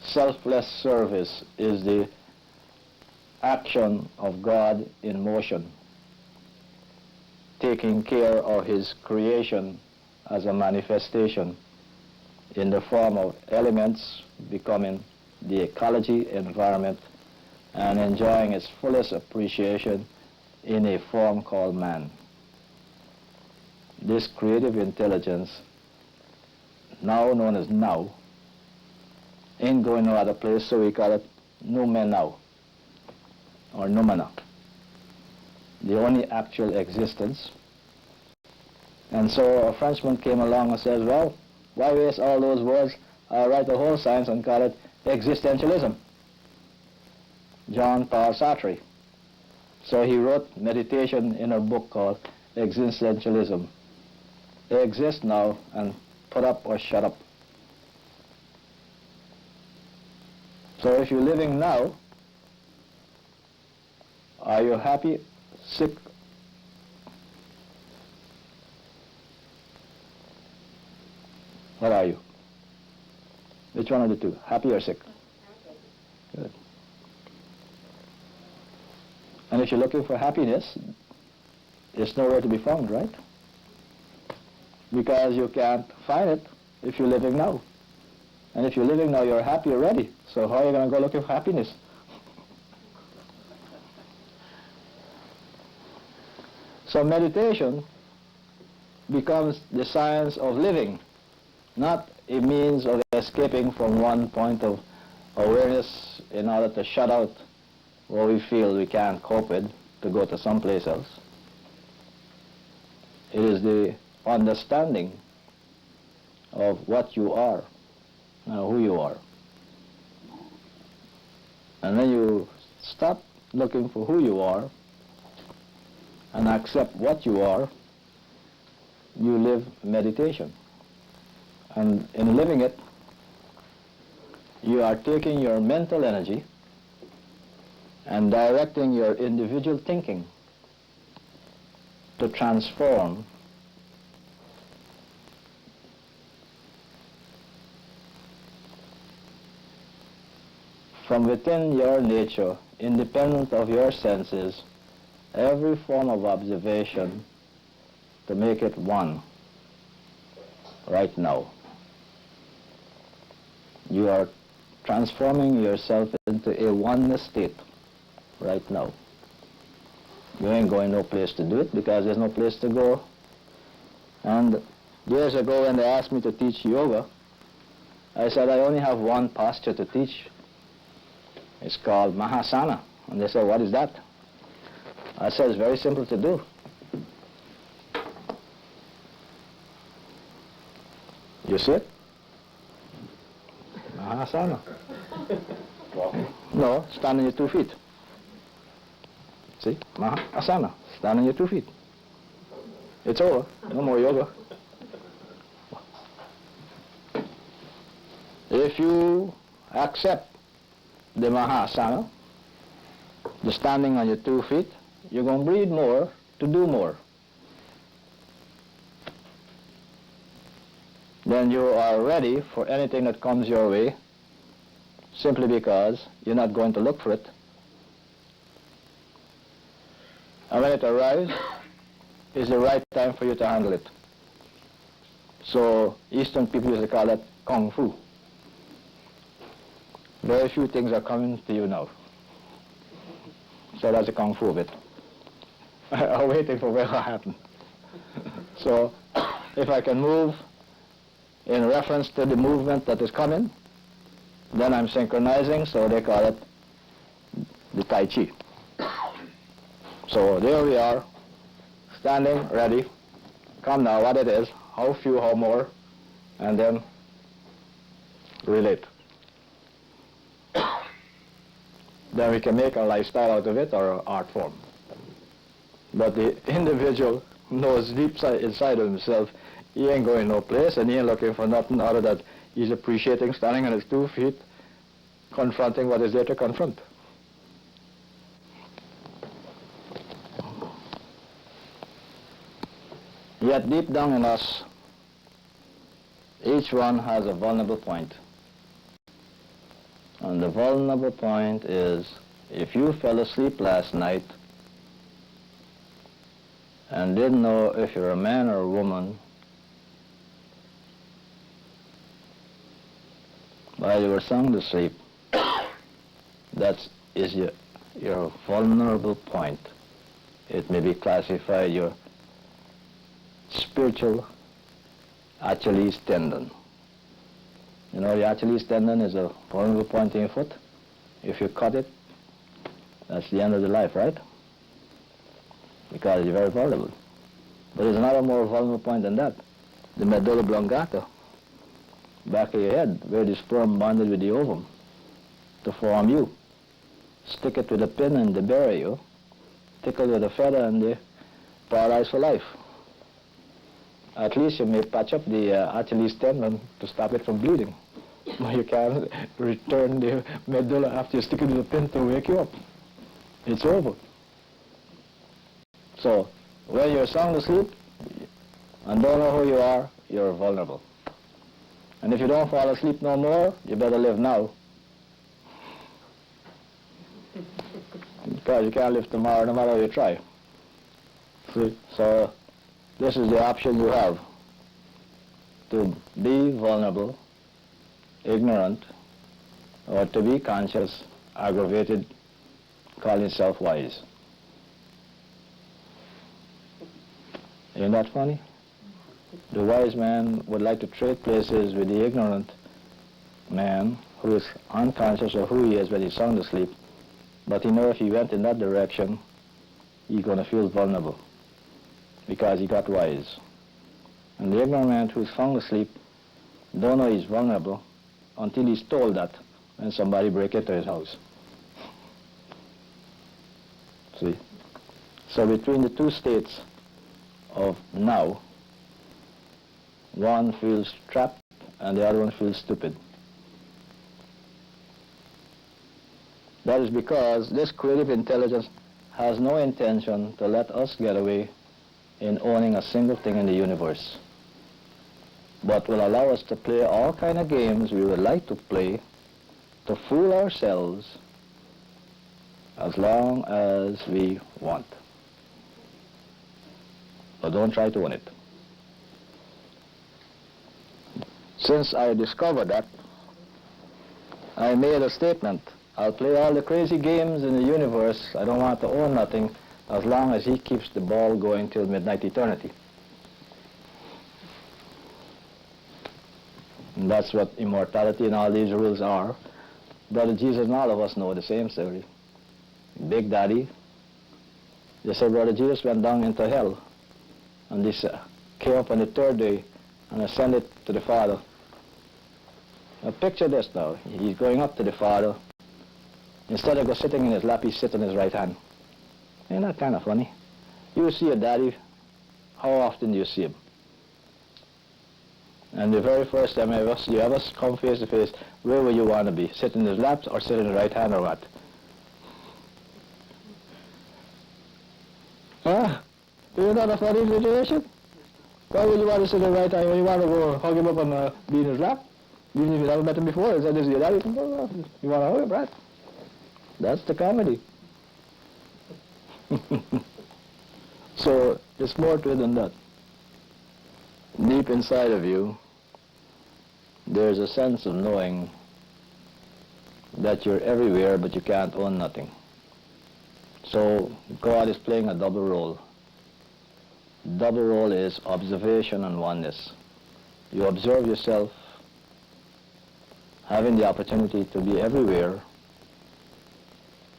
selfless service is the action of God in motion, taking care of his creation as a manifestation in the form of elements becoming the ecology, environment, and enjoying its fullest appreciation in a form called man. This creative intelligence, now known as now, ain't going no other place, so we call it Numen now, or Numana, the only actual existence. And so a Frenchman came along and says, well, why waste all those words? I'll write the whole science and call it existentialism. Jean-Paul Sartre. So he wrote meditation in a book called Existentialism. Exist now and put up or shut up. So if you're living now, are you happy, sick? What are you? Which one of the two? Happy or sick? Good. And if you're looking for happiness, it's nowhere to be found, right? Because you can't find it if you're living now. And if you're living now, you're happy already. So how are you going to go looking for happiness? So meditation becomes the science of living, not a means of escaping from one point of awareness in order to shut out what we feel we can't cope with, to go to someplace else. It is the understanding of what you are, who you are. And when you stop looking for who you are and accept what you are, you live meditation. And in living it, you are taking your mental energy and directing your individual thinking to transform from within your nature, independent of your senses, every form of observation to make it one right now. You are transforming yourself into a oneness state right now. You ain't going no place to do it because there's no place to go. And years ago when they asked me to teach yoga, I said I only have one posture to teach. It's called Mahasana. And they said, what is that? I said, it's very simple to do. You see it? Mahasana. No, stand on your 2 feet. See? Mahasana. Stand on your 2 feet. It's over. No more yoga. If you accept the Mahasana, the standing on your 2 feet, you're going to breathe more to do more. Then you are ready for anything that comes your way, simply because you're not going to look for it. And when it arrives, it's the right time for you to handle it. So Eastern people used to call it Kung Fu. Very few things are coming to you now. So that's the Kung Fu bit. I'm waiting for what will happen. So if I can move in reference to the movement that is coming, then I'm synchronizing, so they call it the Tai Chi. So there we are, standing, ready. Come now, what it is, how few, how more, and then relate. Then we can make a lifestyle out of it or an art form. But the individual knows deep inside of himself he ain't going no place and he ain't looking for nothing other than he's appreciating standing on his 2 feet, confronting what is there to confront. Yet deep down in us, each one has a vulnerable point. And the vulnerable point is, if you fell asleep last night and didn't know if you're a man or a woman, while you were sound asleep, that is your vulnerable point. It may be classified your spiritual Achilles tendon. You know, the Achilles tendon is a vulnerable point in your foot. If you cut it, that's the end of the life, right? Because you're very vulnerable. But there's another more vulnerable point than that. The medulla oblongata, back of your head, where the sperm bonded with the ovum to form you. Stick it with a pin and they bury you. Tickle with a feather and they paralyze for life. At least you may patch up the Achilles tendon to stop it from bleeding. You can't return the medulla after you stick it with a pin to wake you up. It's over. So, when you're sound asleep and don't know who you are, you're vulnerable. And if you don't fall asleep no more, you better live now. Because you can't live tomorrow no matter how you try. See? So, this is the option you have. To be vulnerable, ignorant, or to be conscious, aggravated, calling yourself wise. Isn't that funny? The wise man would like to trade places with the ignorant man who is unconscious of who he is when he's sound asleep. But he knows if he went in that direction, he's going to feel vulnerable because he got wise. And the ignorant man who's sound asleep don't know he's vulnerable until he's told that when somebody breaks into his house. See? So between the two states of now, one feels trapped and the other one feels stupid. That is because this creative intelligence has no intention to let us get away in owning a single thing in the universe, but will allow us to play all kind of games we would like to play to fool ourselves as long as we want. But don't try to own it. Since I discovered that, I made a statement. I'll play all the crazy games in the universe. I don't want to own nothing as long as he keeps the ball going till midnight eternity. And that's what immortality and all these rules are. Brother Jesus and all of us know the same story. Big Daddy, they said Brother Jesus went down into hell and this came up on the third day and ascended to the Father. Now picture this now. He's going up to the Father. Instead of sitting in his lap, he's sitting in his right hand. Ain't that kind of funny? You see your daddy, how often do you see him? And the very first time you ever come face to face, where would you want to be? Sit in his lap or sit in his right hand or what? Huh? Isn't that a funny situation? Why would you want to sit in his right hand when you want to go hug him up and be in his lap? Even if you never met him before, and said, this is your daddy, you want to hug him, right? That's the comedy. So it's more to it than that. Deep inside of you, there's a sense of knowing that you're everywhere, but you can't own nothing. So God is playing a double role. Double role is observation and oneness. You observe yourself having the opportunity to be everywhere,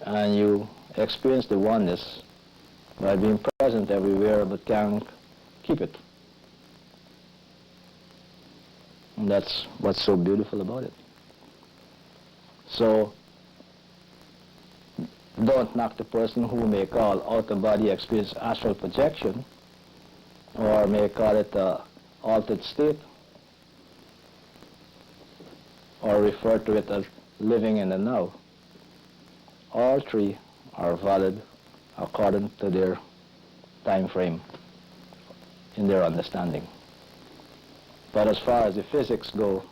and you experience the oneness by being present everywhere but can't keep it. And that's what's so beautiful about it. So don't knock the person who may call out-of-body experience astral projection, or may call it altered state, or refer to it as living in the now. All three are valid according to their time frame in their understanding. But as far as the physics go,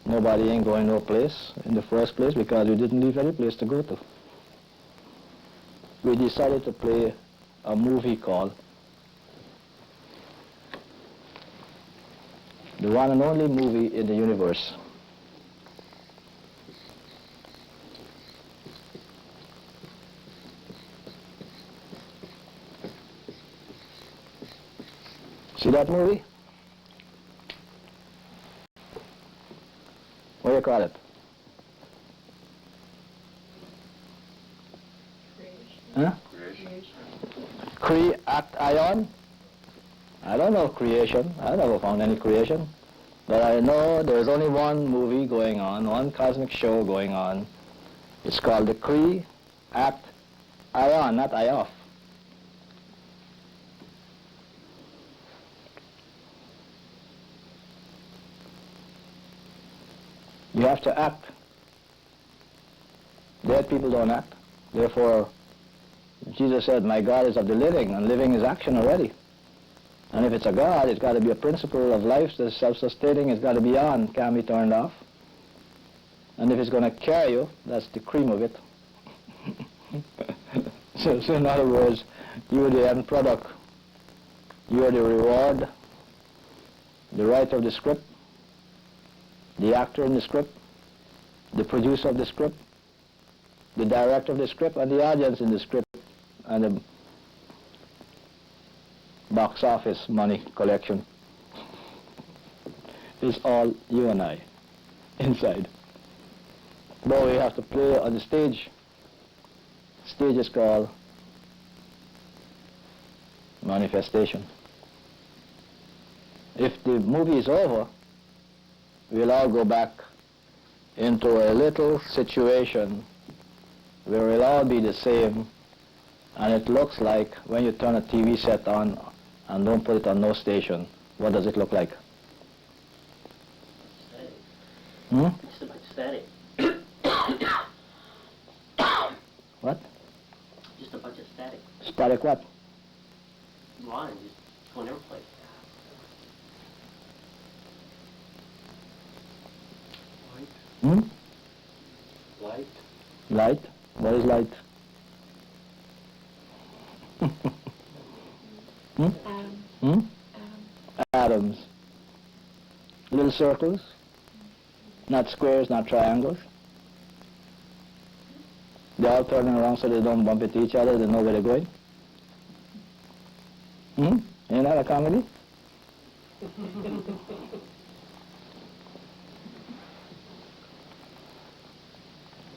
Nobody ain't going no place in the first place because we didn't leave any place to go to. We decided to play a movie called the one and only movie in the universe. See that movie? What do you call it? Huh? Act ion? I don't know creation. I never found any creation. But I know there's only one movie going on, one cosmic show going on. It's called the Act Ion, not I-off. You have to act. Dead people don't act. Therefore, Jesus said, my God is of the living, and living is action already. And if it's a God, it's got to be a principle of life that's self-sustaining. It's got to be on, can't be turned off. And if it's going to carry you, that's the cream of it. So in other words, you're the end product. You're the reward, the writer of the script, the actor in the script, the producer of the script, the director of the script, and the audience in the script, and the box office money collection. It's all you and I inside. But we have to play on the stage. Stage is called manifestation. If the movie is over, we'll all go back into a little situation where we'll all be the same, and it looks like when you turn a TV set on and don't put it on no station, what does it look like? Static. Just like static. What? Just a bunch of static. Static what? Lines, just going every place. Hmm? Light. Light? What is light? Hmm? Hmm? Atoms. Little circles, not squares, not triangles. They're all turning around so they don't bump into each other, they know where they're going. Ain't that a comedy?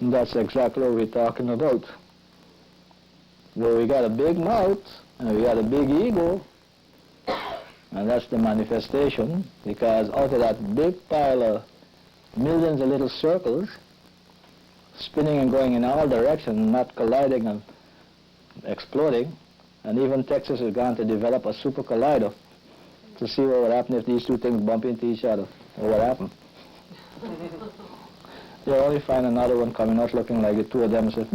That's exactly what we're talking about. Well, we got a big mouth, and we got a big ego, and that's the manifestation, because out of that big pile of millions of little circles, spinning and going in all directions, not colliding and exploding, and even Texas has gone to develop a super collider to see what would happen if these two things bump into each other, or what happened. You'll only find another one coming out looking like the two of them and say,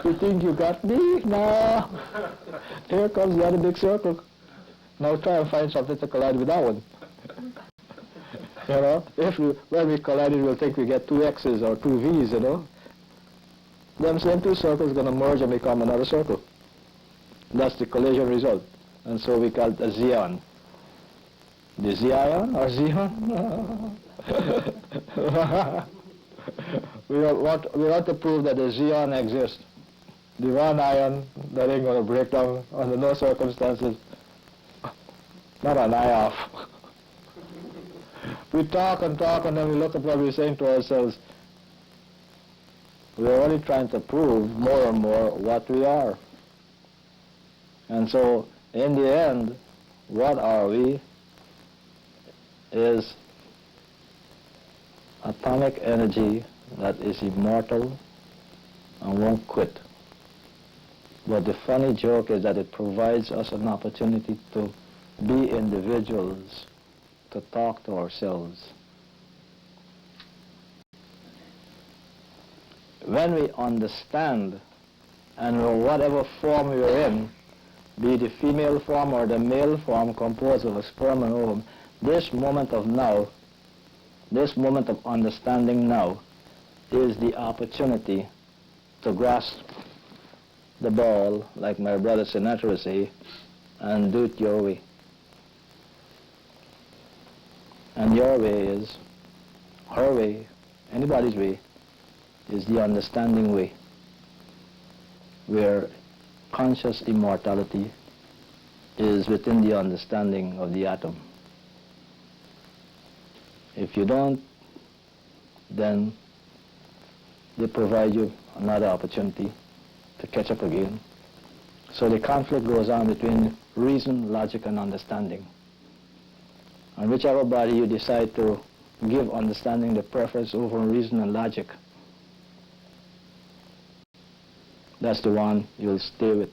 you think you got me? No. Here comes the other big circle. Now try and find something to collide with that one. You know, when we collide it, we'll think we get two X's or two V's, you know. Them same two circles are going to merge and become another circle. That's the collision result. And so we call it a Xeon. The Zion or Xeon? we want to prove that the Xeon exists. The one ion that ain't going to break down under no circumstances. Not an I-off. We talk and then we look at what we're saying to ourselves. We're only trying to prove more and more what we are. And so, in the end, what are we? Is atomic energy that is immortal and won't quit. But the funny joke is that it provides us an opportunity to be individuals, to talk to ourselves. When we understand, and whatever form we're in, be it the female form or the male form composed of a sperm and ovum, this moment of now, this moment of understanding now, is the opportunity to grasp the ball, like my brother Sinatra say, and do it your way. And your way is, her way, anybody's way, is the understanding way, where conscious immortality is within the understanding of the atom. If you don't, then they provide you another opportunity to catch up again. So the conflict goes on between reason, logic, and understanding. And whichever body you decide to give understanding the preference over reason and logic, that's the one you'll stay with.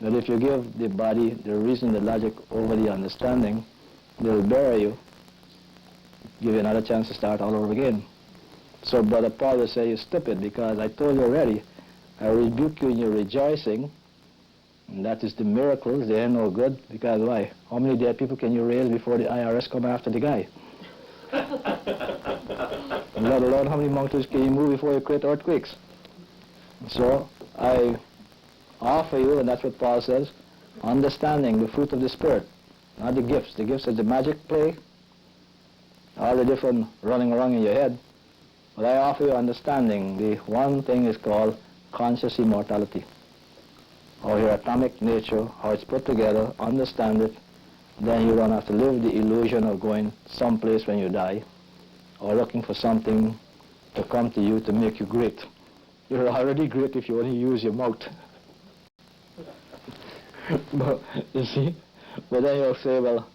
But if you give the body the reason, the logic over the understanding, they'll bury you, give you another chance to start all over again. So Brother Paul will say, you're stupid, because I told you already, I rebuke you in your rejoicing, and that is the miracles. They ain't no good, because why? How many dead people can you raise before the IRS come after the guy? Let alone how many mountains can you move before you create earthquakes? So I offer you, and that's what Paul says, understanding, the fruit of the Spirit, not the gifts. The gifts are the magic play, all the different running around in your head. But I offer you understanding. The one thing is called conscious immortality, or your atomic nature, how it's put together, understand it, then you don't have to live the illusion of going someplace when you die, or looking for something to come to you to make you great. You're already great if you only use your mouth. But, you see, but then you'll say, well,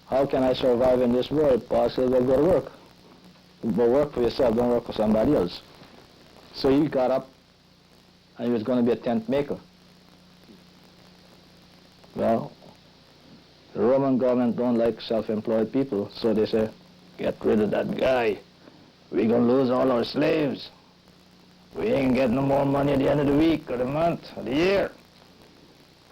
how can I survive in this world? Paul says, well, go to work. But work for yourself, don't work for somebody else. So he got up, and he was going to be a tent maker. Well, the Roman government don't like self-employed people, so they say, get rid of that guy. We're going to lose all our slaves. We ain't getting no more money at the end of the week, or the month, or the year.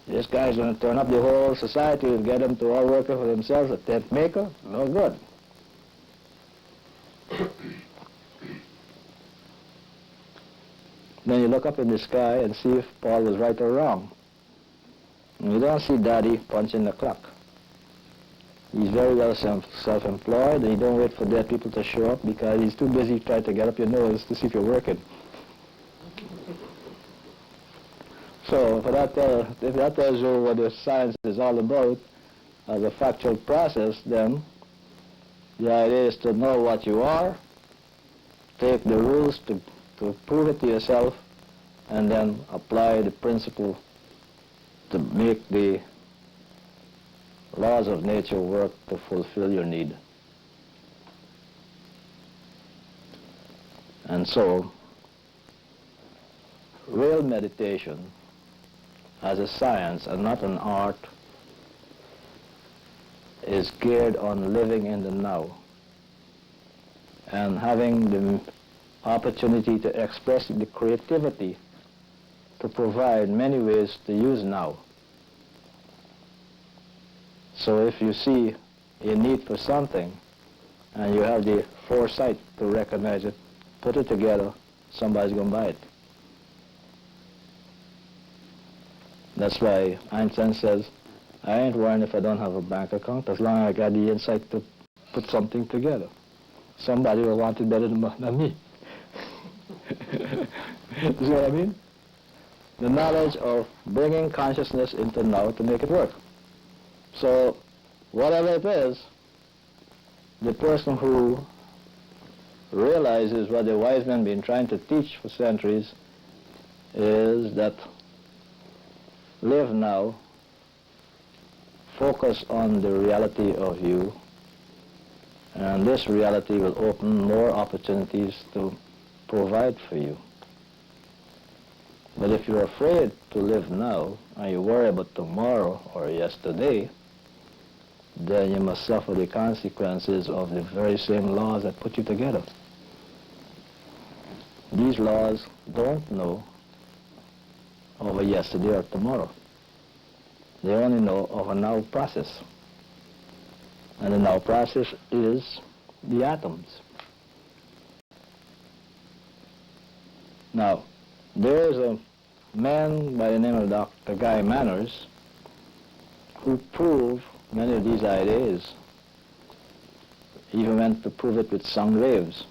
This guy's going to turn up the whole society and get them to all working for themselves, a tent maker. No good. Then you look up in the sky and see if Paul was right or wrong. And you don't see Daddy punching the clock. He's very well self-employed, and he don't wait for dead people to show up because he's too busy trying to get up your nose to see if you're working. So if that tells you what the science is all about as a factual process, then the idea is to know what you are, take the rules to prove it to yourself, and then apply the principle to make the laws of nature work to fulfill your need. And so, real meditation as a science and not an art is geared on living in the now and having the opportunity to express the creativity to provide many ways to use now. So if you see a need for something and you have the foresight to recognize it, put it together, somebody's going to buy it. That's why Einstein says, I ain't worrying if I don't have a bank account as long as I got the insight to put something together. Somebody will want it better than me. You see what I mean? The knowledge of bringing consciousness into now to make it work. So, whatever it is, the person who realizes what the wise men have been trying to teach for centuries is that live now, focus on the reality of you, and this reality will open more opportunities to provide for you. But if you're afraid to live now, and you worry about tomorrow or yesterday, then you must suffer the consequences of the very same laws that put you together. These laws don't know of a yesterday or tomorrow. They only know of a now process. And the now process is the atoms. Now, there is a man by the name of Dr. Guy Manners who proved many of these ideas. He even went to prove it with sound waves.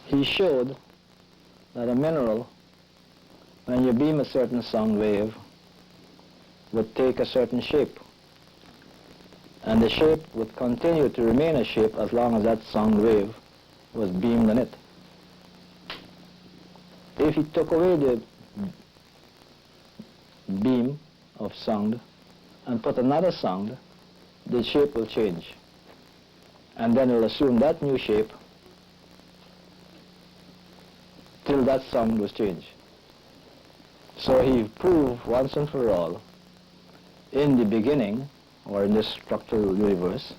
He showed that a mineral, when you beam a certain sound wave, would take a certain shape. And the shape would continue to remain a shape as long as that sound wave was beamed on it. If you took away the beam of sound and put another sound, the shape will change. And then it will assume that new shape till that sound was changed. So he proved once and for all, in the beginning, or in this structural universe,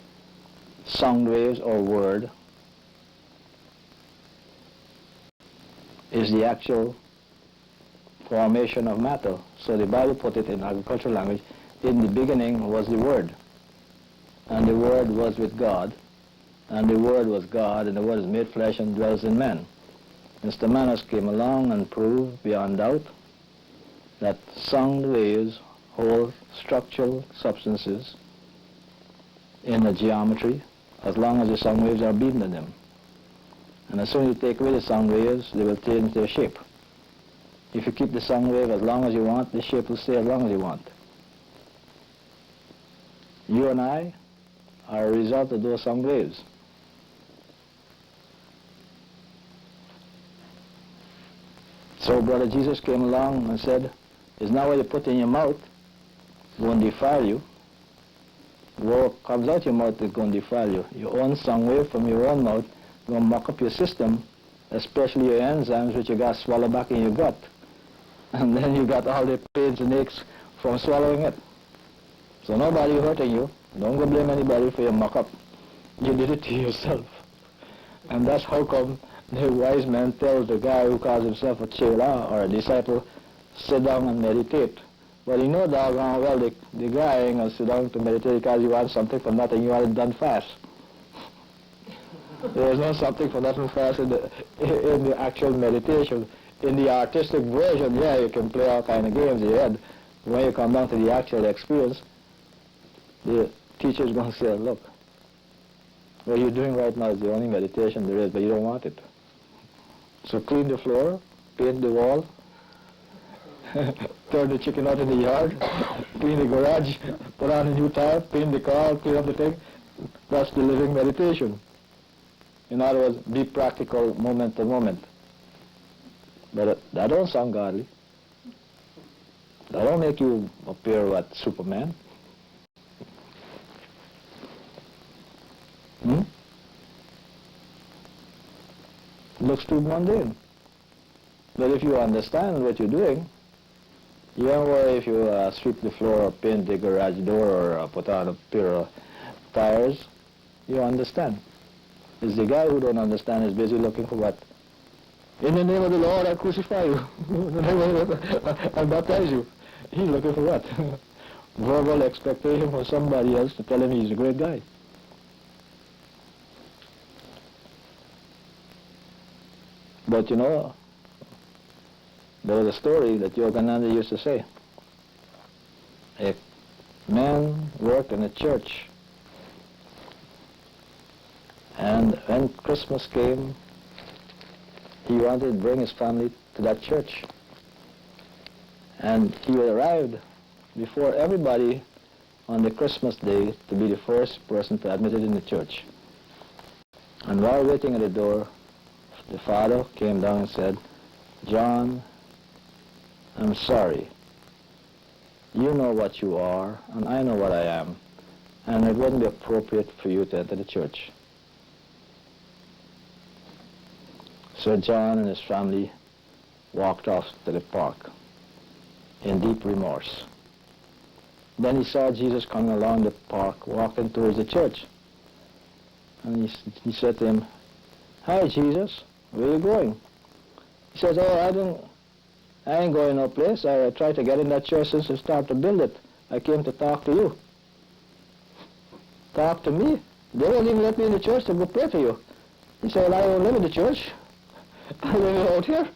sound waves or word is the actual formation of matter. So the Bible put it in agricultural language, in the beginning was the Word, and the Word was with God, and the Word was God, and the Word is made flesh and dwells in men. Mr. Manners came along and proved beyond doubt that sound waves hold structural substances in a geometry as long as the sound waves are beamed on them. And as soon as you take away the sound waves, they will change their shape. If you keep the sound wave as long as you want, the shape will stay as long as you want. You and I are a result of those sound waves. So Brother Jesus came along and said, it's not what you put in your mouth going to defile you. What comes out your mouth is going to defile you. Your own sound wave from your own mouth going to muck up your system, especially your enzymes, which you got to swallow back in your gut. And then you got all the pains and aches from swallowing it. So nobody hurting you. Don't go blame anybody for your muck-up. You did it to yourself. And that's how come the wise man tells the guy who calls himself a chela or a disciple, sit down and meditate. But you know doggone well the guy ain't going to sit down to meditate because he wants something for nothing. You want it done fast. There's no something for nothing fast in the actual meditation. In the artistic version, yeah, you can play all kind of games in your head. When you come down to the actual experience, the teacher's going to say, look, what you're doing right now is the only meditation there is, but you don't want it. So clean the floor, paint the wall, turn the chicken out in the yard, clean the garage, put on a new tire, paint the car, clean up the thing. That's the living meditation. In other words, be practical moment to moment. But that don't sound godly. That don't make you appear like Superman. Looks too mundane. But if you understand what you're doing, you don't worry if you sweep the floor or paint the garage door or put on a pair of tires. You understand. It's the guy who don't understand is busy looking for what? In the name of the Lord, I crucify you. In the name of the Lord, I baptize you. He's looking for what? Verbal expectation for somebody else to tell him he's a great guy. But you know, there was a story that Yogananda used to say. A man worked in a church, and when Christmas came, he wanted to bring his family to that church. And he arrived before everybody on the Christmas day to be the first person to admit it in the church. And while waiting at the door, the father came down and said, John, I'm sorry. You know what you are, and I know what I am, and it wouldn't be appropriate for you to enter the church. So John and his family walked off to the park in deep remorse. Then he saw Jesus coming along the park, walking towards the church. And he said to him, Hi, Jesus, where are you going? He says, oh, I ain't going no place. I tried to get in that church since they started to build it. I came to talk to you. Talk to me. They won't even let me in the church to go pray for you. He said, well, I don't live in the church. I live out here.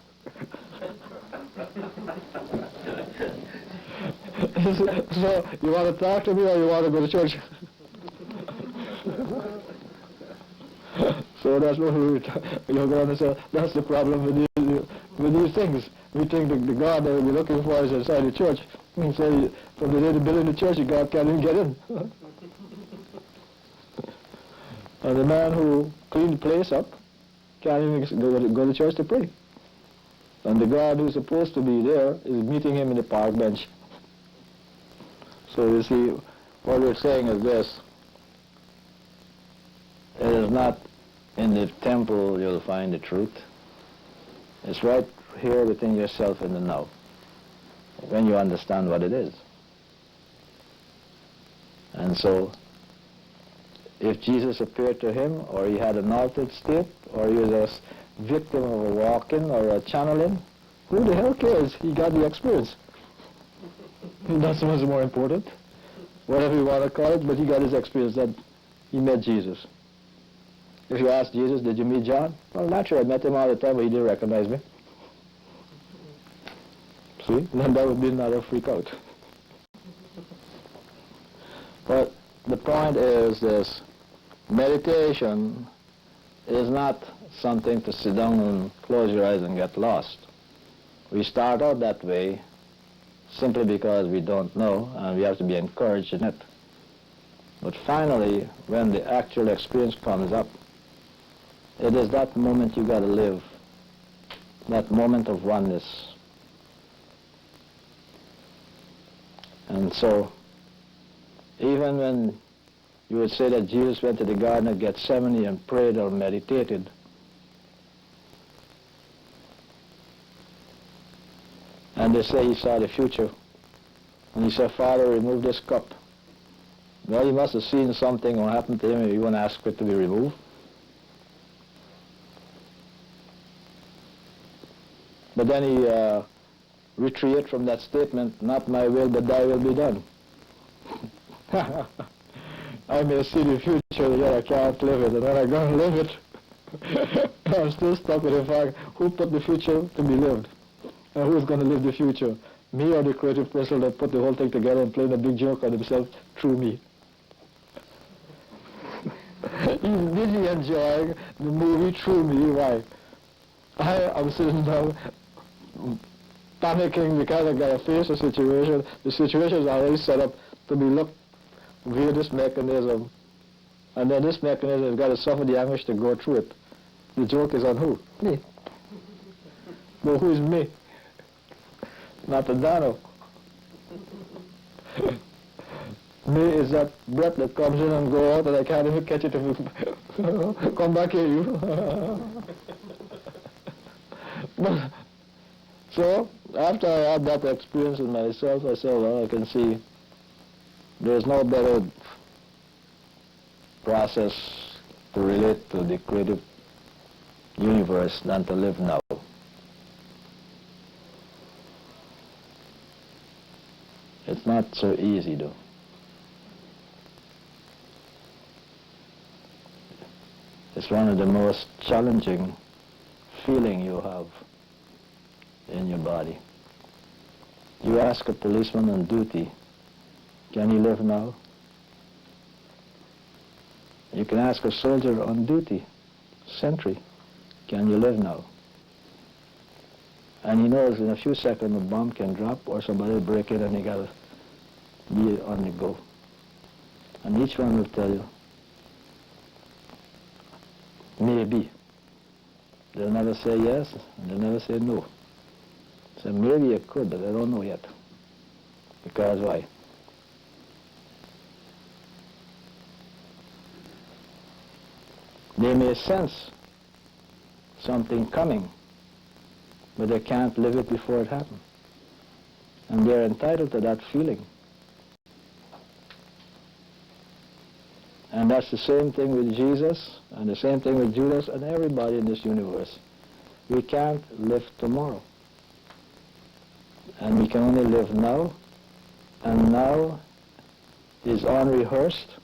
So, you want to talk to me or you want to go to church? So that's what you're going to say. That's the problem with these things. We think the God that we're looking for is inside the church. And say, from the day they build the church, God can't even get in. And the man who cleaned the place up can't even go to church to pray. And the God who's supposed to be there is meeting him in the park bench. So you see, what we're saying is this. It is not in the temple you'll find the truth. It's right here within yourself in the now, when you understand what it is. And so, if Jesus appeared to him, or he had an altered state, or he was a victim of a walk-in or a channeling, who the hell cares? He got the experience. That's what's more important. Whatever you want to call it, but he got his experience that he met Jesus. If you ask Jesus, did you meet John? Well, naturally, I met him all the time, but he didn't recognize me. See? Then that would be another freak out. But the point is this. Meditation is not something to sit down and close your eyes and get lost. We start out that way simply because we don't know, and we have to be encouraged in it. But finally, when the actual experience comes up, it is that moment you got to live, that moment of oneness. And so, even when you would say that Jesus went to the Garden of Gethsemane and prayed or meditated, and they say he saw the future, and he said, Father, remove this cup. Well, he must have seen something will happen to him if he wouldn't ask for it to be removed. But then he retreated from that statement, not my will, but thy will be done. I may see the future, yet I can't live it, and when I'm going to live it, I'm still stuck with the fact, who put the future to be lived? And who's going to live the future? Me or the creative person that put the whole thing together and played a big joke on himself through me? He's busy enjoying the movie through me. Why? I am sitting down panicking because I got to face a situation. The situation is already set up to be looked via this mechanism. And then this mechanism has got to suffer the anguish to go through it. The joke is on who? Me. But who is me? Not Adano. Me is that breath that comes in and goes out and I can't even catch it if you come back here, you. But, so, after I had that experience in myself, I said, well, I can see there's no better process to relate to the creative universe than to live now. It's not so easy, though. It's one of the most challenging feeling you have in your body. You ask a policeman on duty, can he live now? You can ask a soldier on duty, sentry, can you live now? And he knows in a few seconds a bomb can drop or somebody will break in and he got to be on the go. And each one will tell you, maybe. They'll never say yes, and they'll never say no. So maybe you could, but I don't know yet. Because why? They may sense something coming, but they can't live it before it happens. And they're entitled to that feeling. And that's the same thing with Jesus, and the same thing with Judas, and everybody in this universe. We can't live tomorrow. And we can only live now, and now is unrehearsed,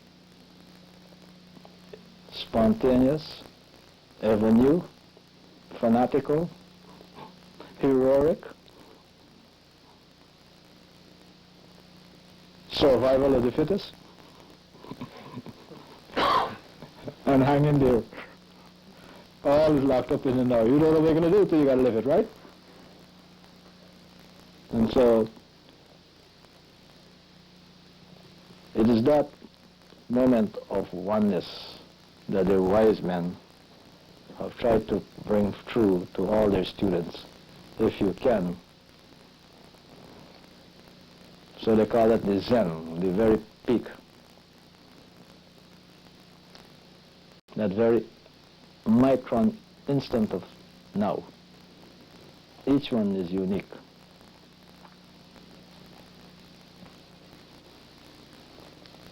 spontaneous, ever new, fanatical, heroic, survival of the fittest, and hanging there. All is locked up in the now. You don't know what you're going to do till you got to live it, right? And so, it is that moment of oneness that the wise men have tried to bring through to all their students, if you can. So they call it the Zen, the very peak. That very micron instant of now. Each one is unique.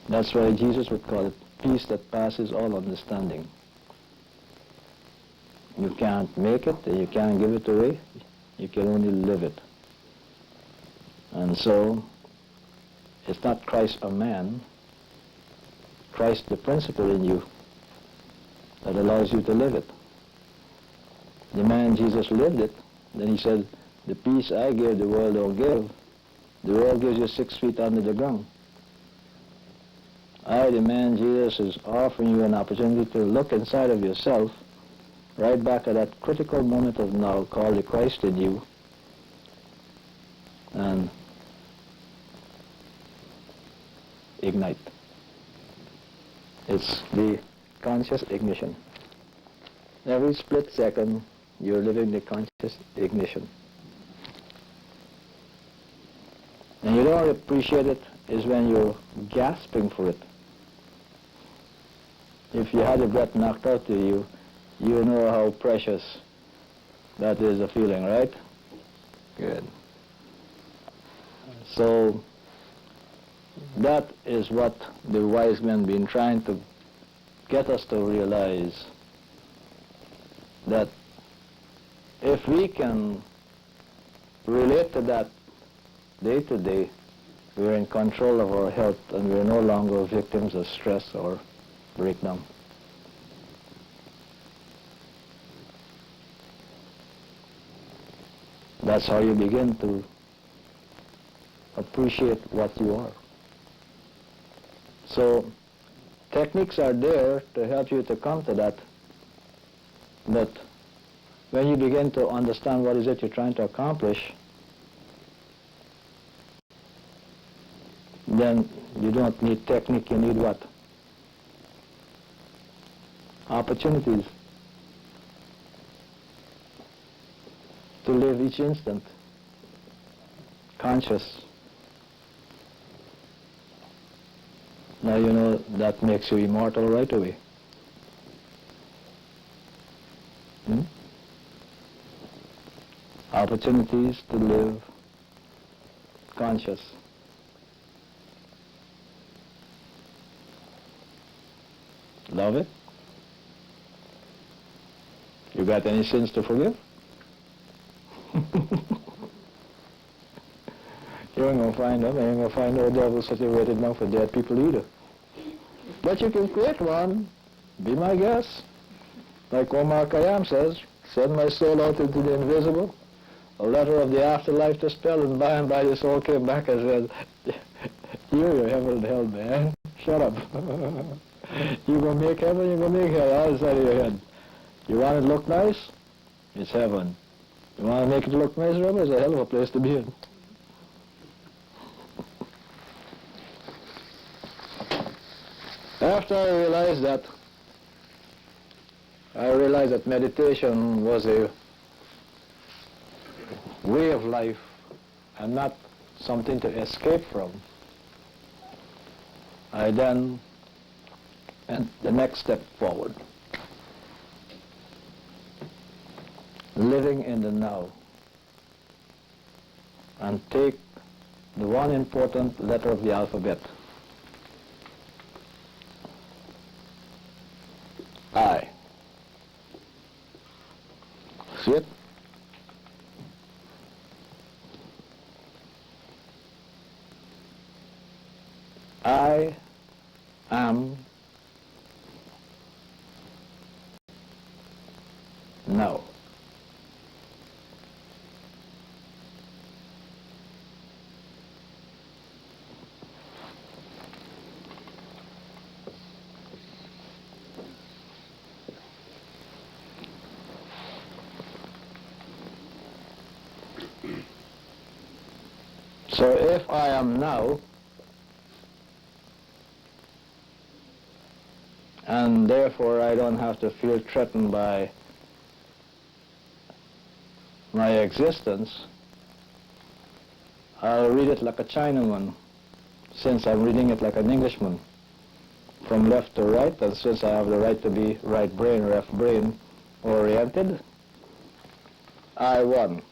That's why Jesus would call it peace that passes all understanding. You can't make it, you can't give it away, you can only live it. And so, it's not Christ a man, Christ the principle in you that allows you to live it. The man Jesus lived it, then he said, the peace I give, the world don't give. The world gives you 6 feet under the ground. I, the man Jesus, is offering you an opportunity to look inside of yourself, right back at that critical moment of now called the Christ in you, and ignite. It's the conscious ignition. Every split second, you're living the conscious ignition. And you don't appreciate it is when you're gasping for it. If you had the breath knocked out of you, you know how precious that is a feeling, right? Good. So that is what the wise men been trying to get us to realize, that if we can relate to that day to day, we're in control of our health and we're no longer victims of stress or breakdown. That's how you begin to appreciate what you are. So, techniques are there to help you to come to that, but when you begin to understand what is it you're trying to accomplish, then you don't need technique, you need what? Opportunities to live each instant, conscious. Now you know that makes you immortal right away. Opportunities to live conscious. Love it? You got any sins to forgive? You ain't gonna find them. You ain't gonna find no devil situated now for dead people either. But you can create one. Be my guest. Like Omar Khayyam says, send my soul out into the invisible, a letter of the afterlife to spell, and by the soul came back and said, you're heaven and hell, man. Shut up. You're gonna make heaven, you're gonna make hell, all inside of your head. You want it to look nice? It's heaven. You want to make it look miserable? It's a hell of a place to be in. After I realized that meditation was a way of life and not something to escape from, I then went the next step forward. Living in the now, and take the one important letter of the alphabet, I. See it? I am now. So if I am now, and therefore I don't have to feel threatened by my existence, I'll read it like a Chinaman, since I'm reading it like an Englishman, from left to right, and since I have the right to be right brain, left brain oriented, I won.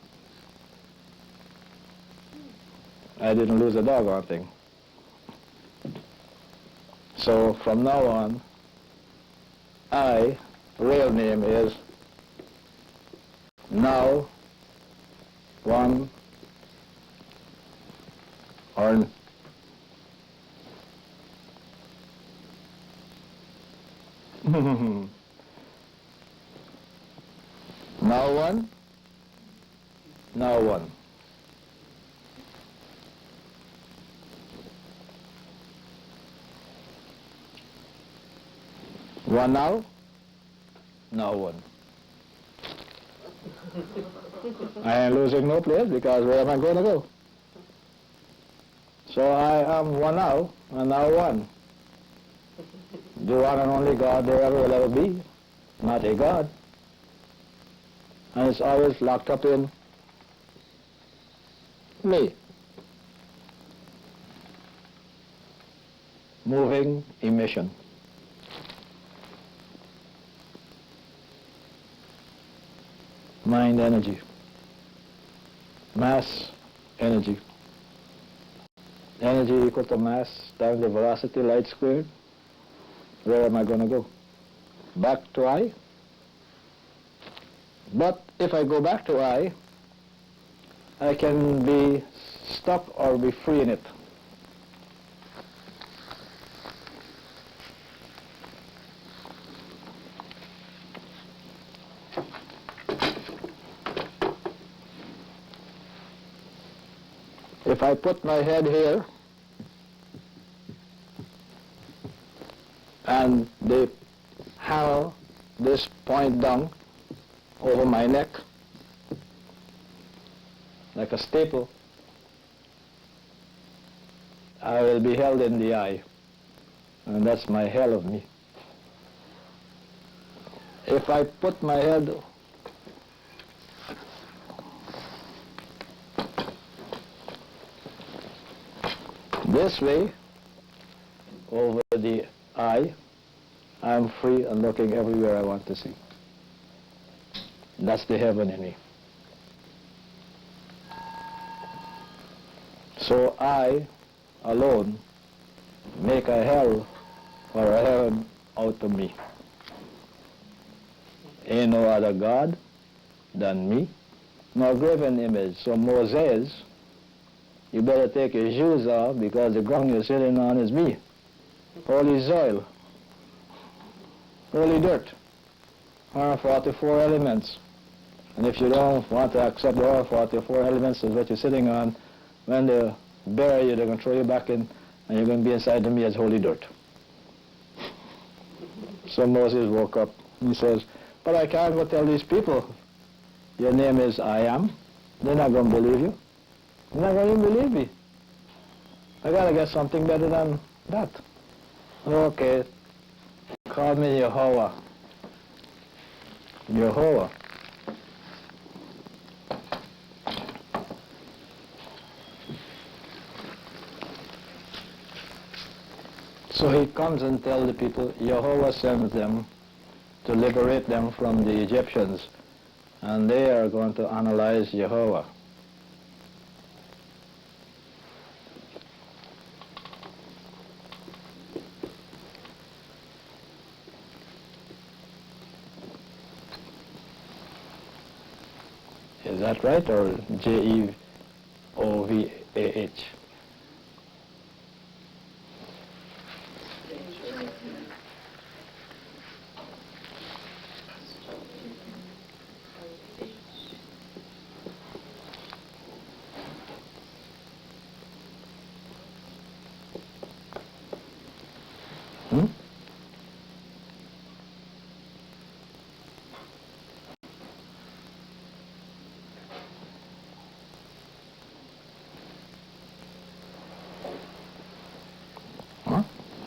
I didn't lose a doggone thing. So from now on, real name is now one or now one, now one. One now, now one. I ain't losing no place because where am I going to go? So I am one now, and now one. The one and only God there ever will ever be, not a God. And it's always locked up in me. Moving emission. Mind energy. Mass energy. Energy equal to mass times the velocity light squared. Where am I going to go? Back to I? But if I go back to I can be stuck or be free in it. If I put my head here and they hammer this point down over my neck like a staple, I will be held in the eye, and that's my hell of me. If I put my head this way over the eye, I'm free and looking everywhere I want to see. That's the heaven in me. So I alone make a hell or a heaven out of me. Ain't no other God than me, nor graven image. So Moses, you better take your shoes off because the ground you're sitting on is me. Holy soil, holy dirt, 144 elements. And if you don't want to accept the 144 elements of what you're sitting on, when they bury you, they're going to throw you back in, and you're going to be inside of me as holy dirt. So Moses woke up. He says, but I can't go tell these people, your name is I am. They're not going to believe you. They're not going to believe me. I got to get something better than that. Okay, call me Yehovah. Yehovah. So he comes and tells the people, Yehovah sends them to liberate them from the Egyptians, and they are going to analyze Yehovah. Is that right, or Jehovah?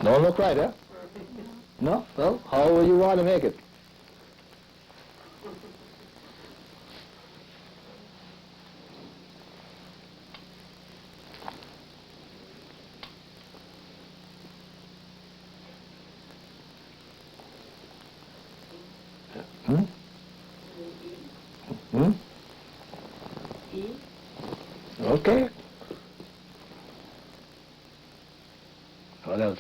Don't look right, eh? No? Well, how would you want to make it? Hmm? Hmm? Okay. What else?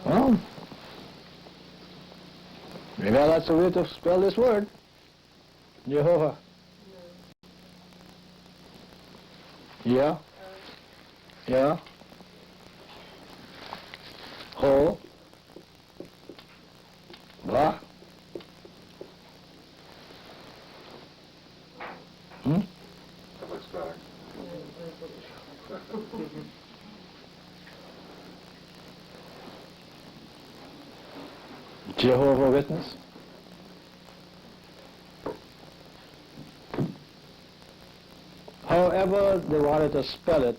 Well, maybe that's a way to spell this word. Jehovah. Yeah. Yeah. Ho. Blah. Hmm? That looks better. Jehovah Witness. However they wanted to spell it,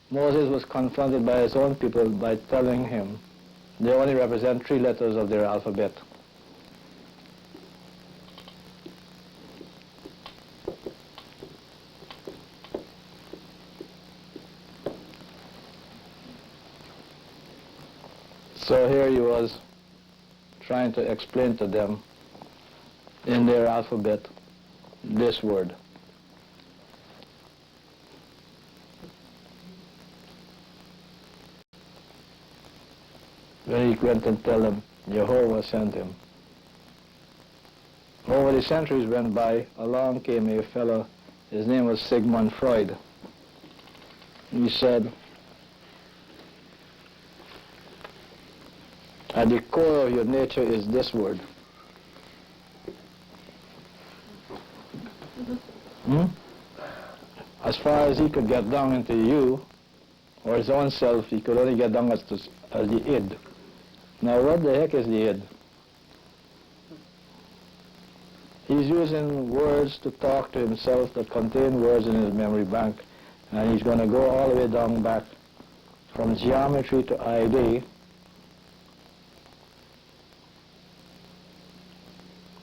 Moses was confronted by his own people by telling him they only represent 3 letters of their alphabet. So here he was trying to explain to them in their alphabet this word. When he went and tell them Jehovah sent him. Over the centuries went by, along came a fellow, his name was Sigmund Freud. He said, at the core of your nature is this word. As far as he could get down into you, or his own self, he could only get down as the id. Now what the heck is the id? He's using words to talk to himself that contain words in his memory bank, and he's going to go all the way down back from geometry to ID,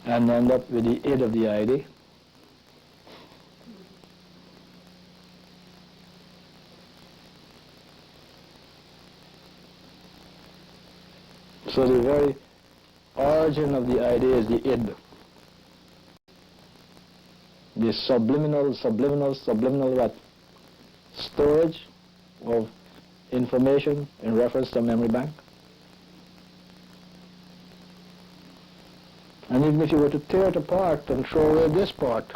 and end up with the id of the ID. So the very origin of the idea is the id. The subliminal what? Storage of information in reference to memory bank. And even if you were to tear it apart and throw away this part,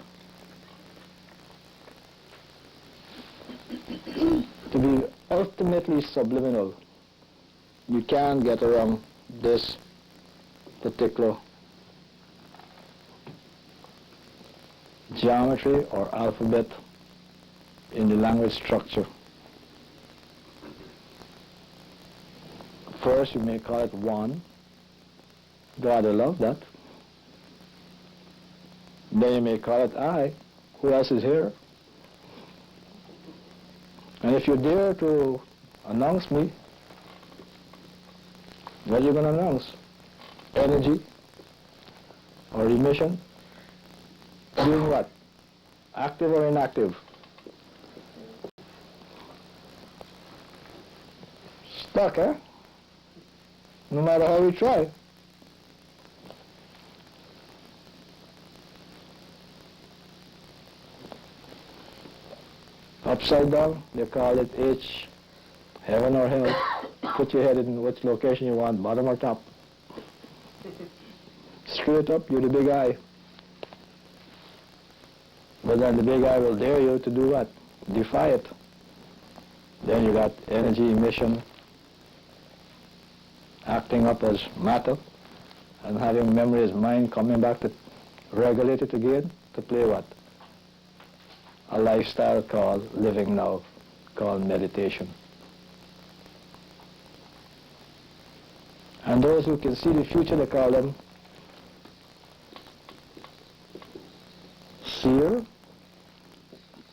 to be ultimately subliminal, you can't get around this particular geometry or alphabet in the language structure. First, you may call it one. God will love that. Then you may call it I. Who else is here? And if you dare to announce me, what are you going to announce? Energy or emission? Doing what? Active or inactive? Stuck, eh? No matter how we try. Upside down, they call it H, heaven or hell. Put your head in which location you want, bottom or top. Straight up, you're the big I. But then the big I will dare you to do what? Defy it. Then you got energy emission, acting up as matter, and having memory as mind coming back to regulate it again, to play what? A lifestyle called living now, called meditation. And those who can see the future, they call them seer,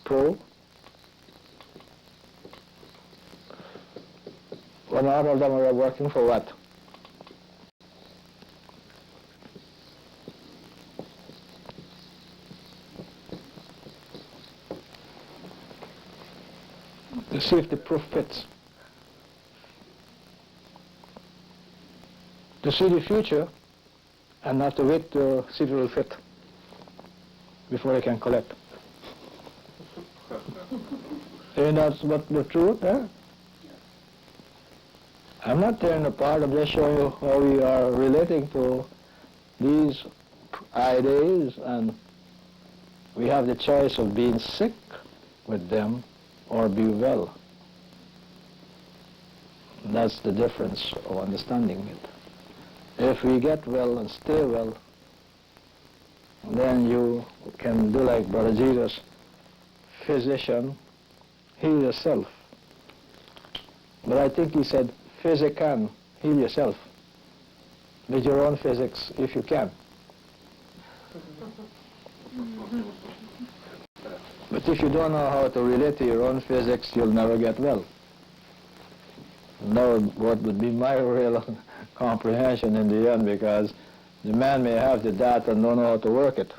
pro. When all of them are working for what? To see if the proof fits. To see the future and not to wait to see if it will fit before they can collect. Ain't that what the truth, eh? I'm not tearing apart, I'm just showing you how we are relating to these ideas, and we have the choice of being sick with them or be well. That's the difference of understanding it. If we get well and stay well, then you can do like Brother Jesus, physician, heal yourself. But I think he said, physician, heal yourself with your own physics if you can. But if you don't know how to relate to your own physics, you'll never get well. Now, what would be my real comprehension in the end, because the man may have the data and don't know how to work it.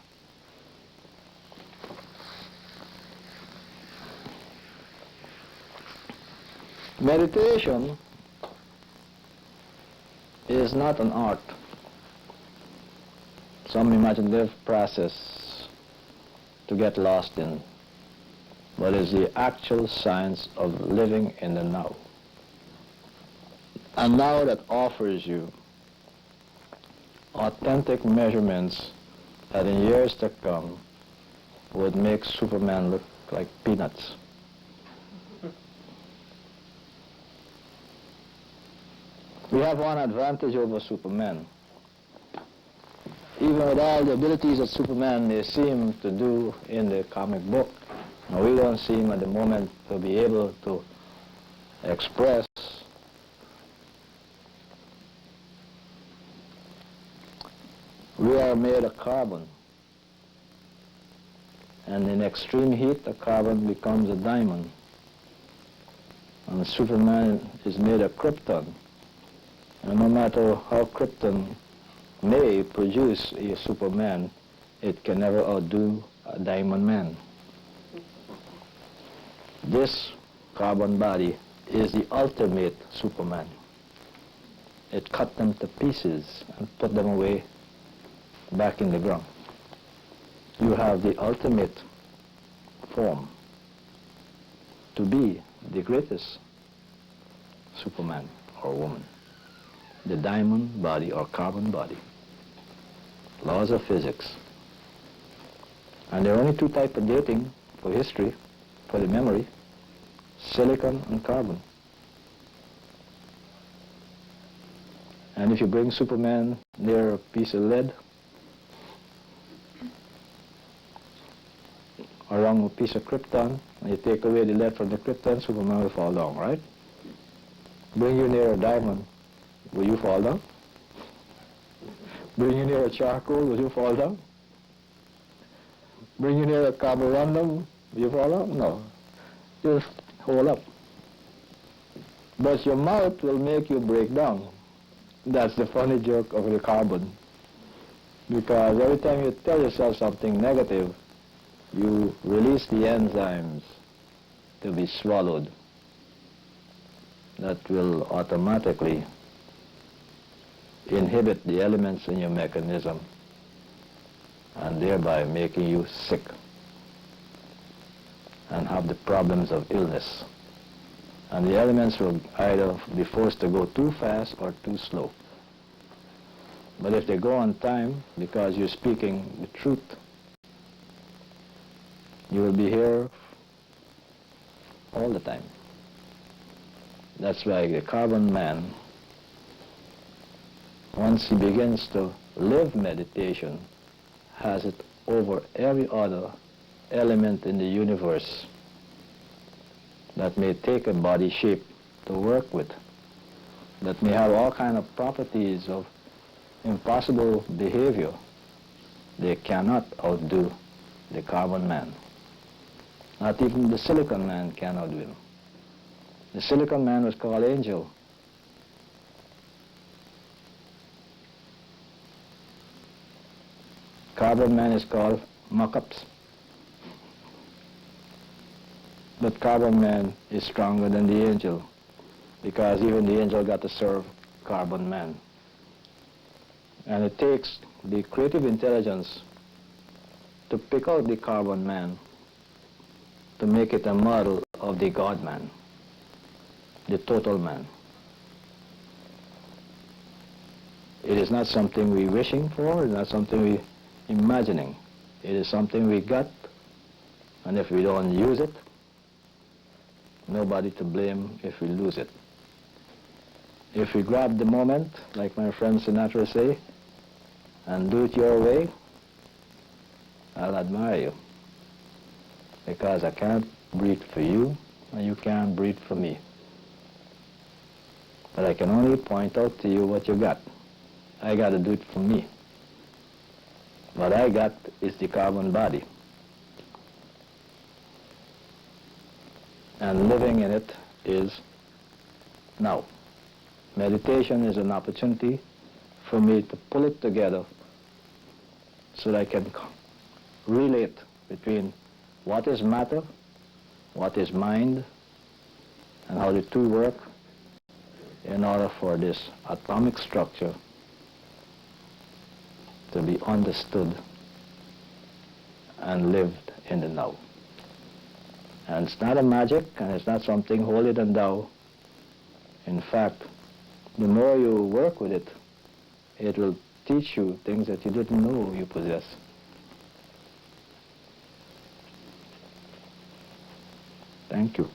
Meditation is not an art, some imaginative process to get lost in, but is the actual science of living in the now. A now that offers you authentic measurements that in years to come would make Superman look like peanuts. We have one advantage over Superman. Even with all the abilities that Superman may seem to do in the comic book, we don't seem at the moment to be able to express we are made of carbon. And in extreme heat, the carbon becomes a diamond. And Superman is made of krypton. And no matter how krypton may produce a Superman, it can never outdo a diamond man. This carbon body is the ultimate Superman. It cut them to pieces and put them away back in the ground. You have the ultimate form to be the greatest Superman or woman. The diamond body or carbon body. Laws of physics. And there are only two types of dating for history, for the memory: silicon and carbon. And if you bring Superman near a piece of lead, around a piece of krypton, and you take away the lead from the krypton, Superman will fall down, right? Bring you near a diamond, will you fall down? Bring you near a charcoal, will you fall down? Bring you near a carborundum, will you fall down? No. Just hold up. But your mouth will make you break down. That's the funny joke of the carbon. Because every time you tell yourself something negative, you release the enzymes to be swallowed. That will automatically inhibit the elements in your mechanism and thereby making you sick and have the problems of illness. And the elements will either be forced to go too fast or too slow. But if they go on time, because you're speaking the truth, you will be here all the time. That's why the carbon man, once he begins to live meditation, has it over every other element in the universe. that may take a body shape to work with, that may have all kind of properties of impossible behavior, they cannot outdo the carbon man. Not even the silicon man can outdo him. The silicon man was called angel. Carbon man is called muck-ups. But carbon man is stronger than the angel, because even the angel got to serve carbon man. And it takes the creative intelligence to pick out the carbon man to make it a model of the God man, the total man. It is not something we're wishing for, it's not something we're imagining. It is something we got, and if we don't use it, nobody to blame if we lose it. If we grab the moment, like my friend Sinatra say, and do it your way, I'll admire you. Because I can't breathe for you, and you can't breathe for me. But I can only point out to you what you got. I got to do it for me. What I got is the carbon body. And living in it is now. Meditation is an opportunity for me to pull it together so that I can relate between what is matter, what is mind, and how the two work in order for this atomic structure to be understood and lived in the now. And it's not a magic, and it's not something holier than thou. In fact, the more you work with it, it will teach you things that you didn't know you possess. Thank you.